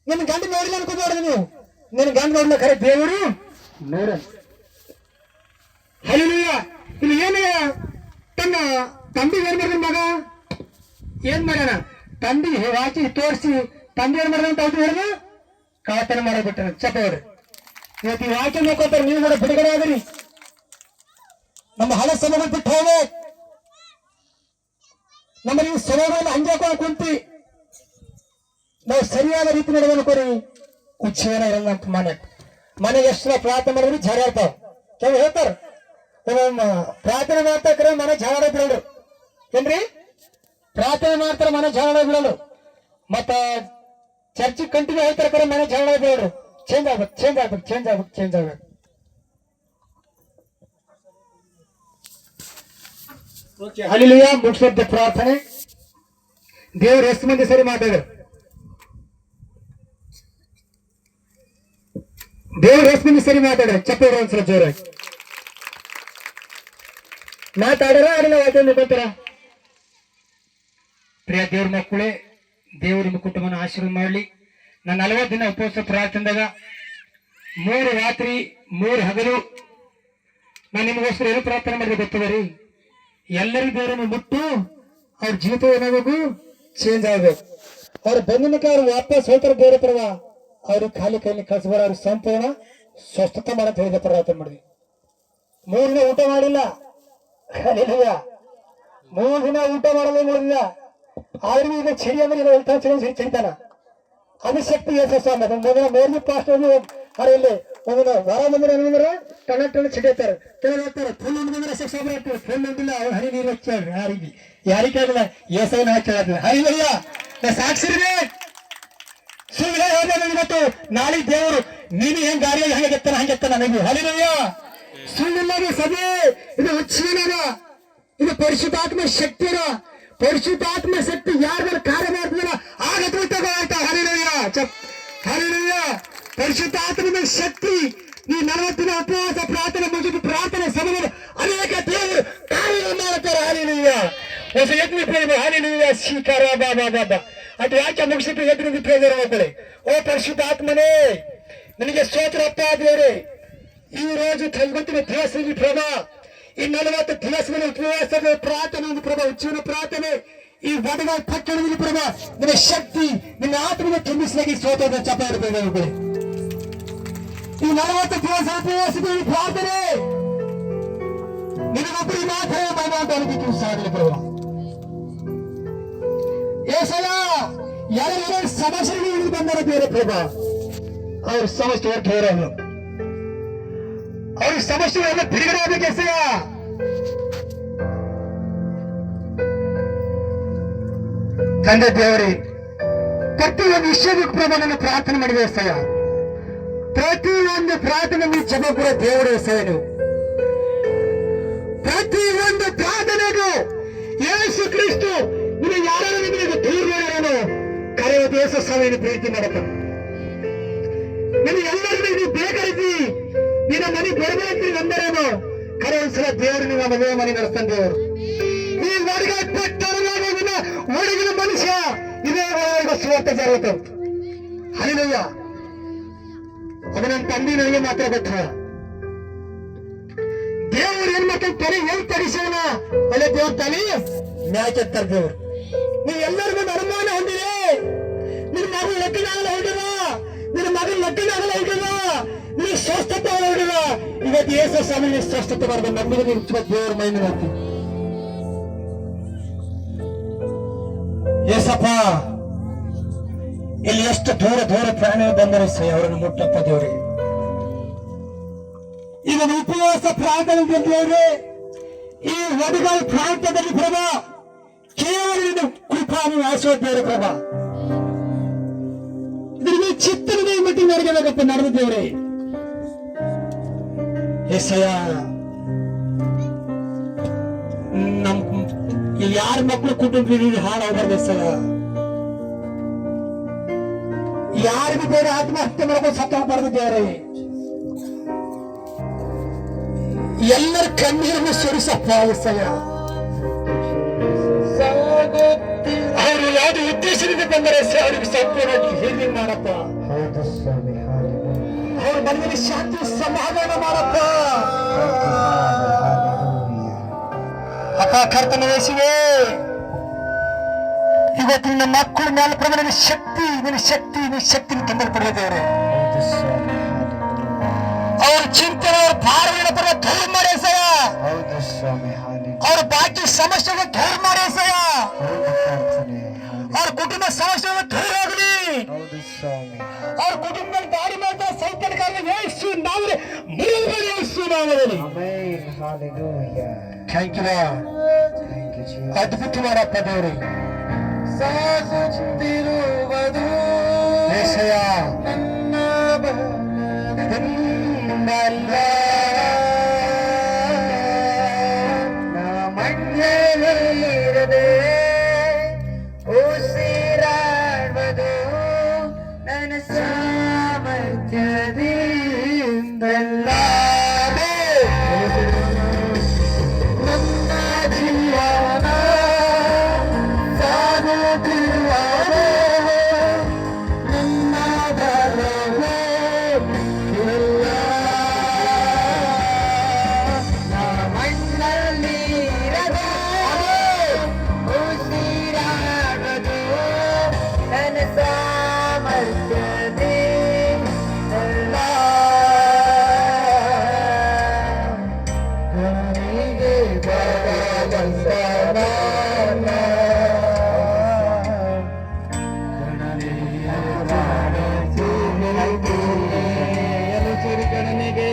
ನಿನ್ನ ಗಂಡ ನೋಡಿಲ್ಲ ಅನ್ಕೊಂಡು ನೋಡಿದ್ರಿ ನೀವು ನಿನ್ನ ಗಂಡ ನೋಡಿಲ್ಲ ಖರೆ ದೇವರು ನೋಡ ಹಲ್ಲಿಯ ಇಲ್ಲಿ ಏನೇ ತನ್ನ ತಂದೆ ಏನ್ ಮಾಡಿದ ಮಗ ಏನ್ ಮಾಡ್ಯಾನ ತಂದೆ ವಾಚಿ ತೋರಿಸಿ ತಂದೆ ಏನ್ ಮಾಡಿದ ಅಂತ ಹೇಳಿದ್ರು ಕಳತನ ಮಾಡಬಿಟ್ಟ ಚಪ್ಪ ಹೇಳ್ರಿ ಇವತ್ತು ಈ ವಾಕ್ಯ ನೋಡ್ಕೊತಾರೆ ನೀವು ಕೂಡ ಬಿಡುಗಡೆ ಆದ್ರಿ ನಮ್ಮ ಹಳೆ ಸಭೆಗಳು ಬಿಟ್ಟು ಹೋಗ ನಮ್ಮ ನೀವು ಸಭೆಗಳನ್ನ ಹಂಜಾಕೊಂಡು ಕುಂತಿ ನಾವು ಸರಿಯಾದ ರೀತಿ ನಡೆದನ್ಕೋರಿ ಉಚ್ಚೇನ ಇರಲ್ಲ ಅಂತ ಮನೆಗೆ ಎಷ್ಟು ಪ್ರಾರ್ಥನೆ ಮಾಡಿದ್ರು ಜಗಳ ಇರ್ತಾವ ಕೆಲವು ಹೇಳ್ತಾರ ಪ್ರಾರ್ಥನೆ ಮಾಡ್ತಾಕ್ರೆ ಮನೆ ಜಗಳ ಬಿಡೋರು ಏನ್ರಿ ಪ್ರಾರ್ಥನೆ ಮಾಡ್ತಾರ ಮನೆ ಜಗಳ ಬಿಡೋರು ಮತ್ತ ಚರ್ಚ್ ಕಂಟಿನ್ಯೂ ಹೇಳ್ತಾರ ಮನೆ ಜಗಳ ಬಿಡೋರು ಚೇಂಜ್ ಆಗ್ಬೇಕು ಹಲ್ಲಿಯ ಮುಗಿಸಿದ್ದ ಪ್ರಾರ್ಥನೆ ದೇವ್ರು ಎಷ್ಟು ಮಂದಿ ಸರಿ ಮಾತಾಡ್ರು ಚಪ್ಪ ಒಂದ್ಸಲ ಜೋರಾಗಿ ಮಾತಾಡರ ಆಡಿಲ್ಲ ವಾಕ್ಯ ಮುಖಾಂತರ ಪ್ರಿಯ ದೇವ್ರ ಮಕ್ಕಳೇ ದೇವ್ರ ನಿಮ್ಮ ಕುಟುಂಬನ ಆಶೀರ್ವಾದ ಮಾಡಲಿ ನಾನು 40 ದಿನ ಉಪವಾಸ ಪ್ರಾರ್ಥನೆದಾಗ 3 ರಾತ್ರಿ 3 ಹಗಲು ನಾನು ನಿಮಗೋಸ್ಕರ ಏನು ಪ್ರಾರ್ಥನೆ ಮಾಡಿದ್ರೆ ಗೊತ್ತದ ರೀ ಎಲ್ಲರಿಗೂ ದೇವರನ್ನು ಮುಟ್ಟು ಅವ್ರ ಜೀವಿತ ಏನಾಗಬೇಕು ಚೇಂಜ್ ಆಗ್ಬೇಕು ಅವ್ರ ಬಂದಿನಕ್ಕೆ ಅವ್ರು ವಾಪಸ್ ಹೋಗ್ತಾರೆ ಬೇರೆ ಪರವ ಅವ್ರಿಗೆ ಖಾಲಿ ಕೈಲಿ ಕಳ್ಸಬಾರ ಅವ್ರಿಗೆ ಸಂಪೂರ್ಣ ಸ್ವಸ್ಥತೆ ಮಾಡಂತ ಹೇಳಿದ ಪ್ರಾರ್ಥನೆ ಮಾಡಿದ್ವಿ 3 ದಿನ ಊಟ ಮಾಡಿಲ್ಲ 3 ದಿನ ಊಟ ಮಾಡೋದೇ ನೋಡಿಲ್ಲ ಆದ್ರೆ ಈಗ ಚಳಿ ಅಂದ್ರೆ ಹೇಳ್ತಾ ಚಳಿ ಚಳಿತಾನ ಅದು ಶಕ್ತಿ ಮೊದಲ ಮೇರ್ಜಿ ಪಾಸ್ಟ್ ಇಲ್ಲಿ ಒಂದು ವರ ಬಂದ್ರೆ ಏನಂದ್ರೆ ಟಣ ಚಿಡಿತಾರೆ ಕೆಲವು ಹೇಳ್ತಾರೆ ಫುಲ್ ಬಂದ್ರೆ ಶಿಕ್ಷೆ ಫುಲ್ ಒಂದಿಲ್ಲ ಅವ್ರು ಹರಿ ನೀರು ಹಚ್ಚಾಡ್ರಿ ಯಾರಿಗೆ ಆಗಿಲ್ಲ ಏಸವನ್ನ ಹಚ್ಚಾಡ್ರಿ ಹರಿಯಲ್ಲ ನಾ ಸಾಕ್ಷಿರಿದೆ ಸುಳ್ಳು ಹೇಳಿದೆ ಇವತ್ತು ನಾಳೆ ದೇವರು ನೀನು ಹೆಂಗ್ ದಾರಿಯಲ್ಲಿ ಹಂಗೆತ್ತಾನ ನನಗೆ ಹರಿಯಲ್ಲ ಸುಳ್ಳಿಲ್ಲ ಸಭೆ ಇದು ಹುಚ್ಚೇನದ ಇದು ಪರಿಶುದ್ಧಾತ್ಮ ಶಕ್ತಿರ ಪರಿಶುದ್ಧಾತ್ಮ ಶಕ್ತಿ ಯಾರ ಮೇಲೆ ಕಾರ್ಯ ಮಾಡ್ತಿಲ್ಲ ಆಗ ತಗೋತ ಹರಿಯ ಪರಿಶುದ್ಧಾತ್ಮನ ಶಕ್ತಿ ಈ 40 ದಿನ ಉಪವಾಸ ಪ್ರಾರ್ಥನೆ ಮುಗಿದು ಪ್ರಾರ್ಥನೆ ಸಮಯದಲ್ಲಿ ಅನೇಕ ದೇವರು ಕಾರ್ಯ ಮಾಡುತ್ತಾರೆ ಹರಿಯ ಹೊಸ ಯಜ್ಞ ಪ್ರೇಮ ಹರಿಯ ಶೀಕರ ಬಾಬಾ ಅದು ಯಾಕೆ ಮುಗಿಸಿದ್ದು ಯಜ್ಞ ಪ್ರೇಮ ಮಕ್ಕಳೇ ಓ ಪರಿಶುದ್ಧಾತ್ಮನೇ ನಿನಗೆ ಸ್ತೋತ್ರ ಅಪ್ಪ ದೇವರೇ ಈ రోజు తగ్గుతున్న దివసం ప్రభా ఈ 40 దివసముల ఉపవాస ప్రార్థన ప్రభా ఉచ్చిన ప్రార్థన ఈ వడగా పట్టణముల ప్రభా నిన్న శక్తి నిన్న ఆత్మను ತುಂಬಿಸಲಿಕ್ಕೆ ಸ್ತೋತ್ರದ ಚಪ್ಪಾಳೆ ಬೇರೆ ಈ 40 ದಿವಸ ಉಪವಾಸದ ಪ್ರಾರ್ಥನೆ ನಿನಗೊಬ್ಬರಿಗೆ ಮಾತ್ರ ಮಾಡಬೇಕು ಸಾಗಲಿ ప్రభా ಏಸಯ್ಯ ಯಾರು ಸಮಸ್ಯೆಗಳು ಬಂದರೆ ಬೇರೆ ప్రభా ಅವ್ರ ಸಮಸ್ಯೆ ಹೊರಟೋರಲ್ಲ ಅವ್ರಿಗೆ ಸಮಸ್ಯೆಗಳೆಲ್ಲ ಬಿಡುಗಡೆ ಆಗಬೇಕು ಎಸೆಯ ತಂದೆ ದೇವರೇ ಪ್ರತಿಯೊಂದು ವಿಷಯಕ್ಕೂ ಪ್ರಮಾಣ ಪ್ರಾರ್ಥನೆ ಮಾಡಿದೆ ಎಸೆಯ ಪ್ರತಿಯೊಂದು ಪ್ರಾರ್ಥನೆ ನೀವು ಜಪ ಕೂಡ ದೇವರು ಎಸೆಯ ನೀವು ಪ್ರತಿಯೊಂದು ಪ್ರಾರ್ಥನೆಗೂ ಯೇಸು ಕ್ರಿಸ್ತು ನೀವು ಯಾರು ನಿಮಗೆ ದೂರ ಮಾಡೋನು ಕರೆಯುವ ದೇಶ ಸಭೆಯನ್ನು ಪ್ರೀತಿ ಮಾಡುತ್ತಾನೆ ನಿಮಗೆ ಎಲ್ಲರಿಗೂ ನೀವು ಬೇಕಾಗಿ ನಿನ್ನ ಮನೆ ಬರಬೇಕು ನಂದರೇನು ಕರೆ ಒಂದ್ಸಲ ದೇವರು ನಿಮ್ಮ ಮದುವೆ ಮನೆ ನಡೆಸ್ತಾನೆ ದೇವರು ಈ ಹೊರಗೆ ಪಟ್ಟಣ ಒಳಗಿನ ಮನುಷ್ಯ ಇದೇ ಸ್ವರ್ಥ ಜరుగుతుంది ಹರಿಲಯ್ಯ ಅದು ನನ್ನ ತಂದೆ ನನಗೆ ಮಾತ್ರ ಗೊತ್ತ ದೇವರು ಏನ್ ಮಾಡ್ತಾರೆ ತೆರೆ ಏನ್ ತರಿಸೋಣ ಅಲ್ಲೇ ದೇವ್ರ ತಾನೇ ಮ್ಯಾಕೆತ್ತಾರೆ ದೇವರು ನೀವು ಎಲ್ಲರಿಗೂ ಅನುಮಾನ ಹೊಂದಿದೆ ನಿನ್ನ ಮಗು ಎತ್ತಿನಾಗಲು ಹೊಂದಿರ ನಿನ್ನ ಮಗನ ಲಗ್ನ ಆಗಲ್ಲ ಹಿಡಿದ ನೀನು ಸ್ವಸ್ಥತೆ ಹಿಡಿದ ಇವತ್ತು ಏಸು ಸ್ವಾಮಿ ನೀನು ಸ್ವಸ್ಥತೆ ಬರಬೇಕು ನಮಗೆ ನಿಂತು ದೇವ್ರ ಮೈನ ಏಸಪ್ಪ ಇಲ್ಲಿ ಎಷ್ಟು ದೂರ ದೂರ ಪ್ರಾಣಿ ಬಂದರೆ ಸಹ ಅವರನ್ನು ಮುಟ್ಟಪ್ಪ ದೇವ್ರಿಗೆ ಈಗ ಉಪವಾಸ ಪ್ರಾಂತದಲ್ಲಿ ದೇವ್ರೆ ಈ ವಡಗಾಲ ಪ್ರಾಂತದಲ್ಲಿ ಪ್ರಭಾ ಕೇವಲ ನಿನ್ನ ಕೃಪಾನು ಆಶೀರ್ವಾದ ಪ್ರಭಾ ಇದರಿಗೆ ಚಿತ್ತನೆ ಮಟ್ಟಿ ನಡೆಯಬೇಕಪ್ಪ ನಡೆದಿದ್ದೇವ್ರೆ ಏಸಯ್ಯ ನಮ್ ಯಾರ ಮಕ್ಕಳು ಕುಟುಂಬ ಹಾಳಾಗಬಾರ್ದು ಏಸಯ್ಯ ಯಾರಿಗೂ ಬೇರೆ ಆತ್ಮಹತ್ಯೆ ಮಾಡ್ಕೊಂಡು ಸತ್ತ ಹೋಗ್ಬಾರ್ದು ದೇವರೇ ಎಲ್ಲರ ಕಣ್ಣೀರನ್ನು ಸುರಿಸಪ್ಪ ಏಸಯ್ಯ ಅವರು ಯಾವ್ದು ಉದ್ದೇಶದಿಂದ ಬಂದರೆ ಅವ್ರಿಗೆ ಸಂಪೂರ್ಣ ಹೀಲಿಂಗ್ ಮಾಡಪ್ಪ ಅವ್ರ ಮನೆಯಲ್ಲಿ ಶಾಂತಿ ಸಮಾಧಾನ ಮಾಡಪ್ಪ ಅಪ್ಪ ಕರ್ತನ ಯೇಸುವೇ ಇವತ್ತು ನಿನ್ನ ಮಕ್ಕಳ ಮೇಲೆ ಪ್ರಭು ನಿನ್ನ ಶಕ್ತಿ ತೊಂದರೆ ಪಡೆದಿದ್ದಾರೆ ಅವ್ರ ಚಿಂತನೆ ಅವ್ರ ಭಾರಗಳ ಪರ ದೂರ ಮಾಡಿ ಸಯ ಅವ್ರ ಬಾಕಿ ಸಮಸ್ಯೆಗೆ ದೂರ ಮಾಡಿ ಸಯ ಅವ್ರ ಕುಟುಂಬ ಸಮಸ್ಯೆಗೆ ದೂರ ಆಗಲಿ ಅವ್ರ ಕುಟುಂಬದಲ್ಲಿ ದಾರಿ ಮಾಡ್ತಾ ಸೈತನ್ಕಾರರಿಗೆ ವೇಯಿಸು ನಾವೇ ಮುರಿಯೇಸು ನಾವಲ್ಲಿ ಥ್ಯಾಂಕ್ ಯು ಅದ್ಭುತ ಮಾಡಪ್ಪ ದೇವರೇ ಸಾಗುತ್ತಿರುವುದು ಏಸಯ್ಯ ನನ್ನ ಬಲದಿಂದಲ್ಲ ಮಣ್ಣಲ್ಲಿರದೆ ಉಸಿರಾಡುವುದು ನನ್ನ ಸಾಮರ್ಥ್ಯದಿಂದಲ್ಲ ನನ್ನ ಜೀವನ ಸಾಗುತ್ತಿರುವುದು ನನ್ನ ಬಲವೇ ಇಲ್ಲ ಮಣ್ಣಲ್ಲಿರದೆ ಉಸಿರಾಡುವುದು ನನ್ನ ಸಾಮರ್ಥ್ಯದಿಂದಲ್ಲ ನನಗೆ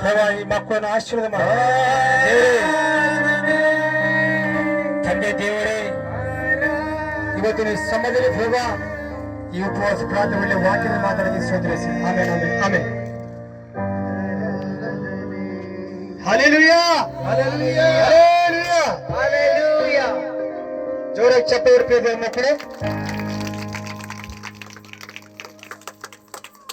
ದೇವ ಈ ಮಕ್ಕಳನ್ನು ಆಶೀರ್ವಾದ ಮಾಡು ತಂದೆ ದೇವರೇ, ಇವತ್ತಿನ ಸಮಯದಲ್ಲಿ ದೇವ ಈ ಉಪವಾಸ ಪ್ರಾರ್ಥನೆ ಒಳ್ಳೆ ವಾಕ್ಯದ ಮಾತಾಡಿ ಸೋದರಿಸಿ. ಆಮೇಲೆ ಆಮೇಲೆ ಆಮೇಲೆ ಹಲ್ಲೆಲೂಯಾ ಹಲ್ಲೆಲೂಯಾ ಹಲ್ಲೆಲೂಯಾ. ಜೋರಾಗಿ ಚಪ್ಪಾಳೆ ಹೊಡೆಯಿರಿ ಮಕ್ಕಳು.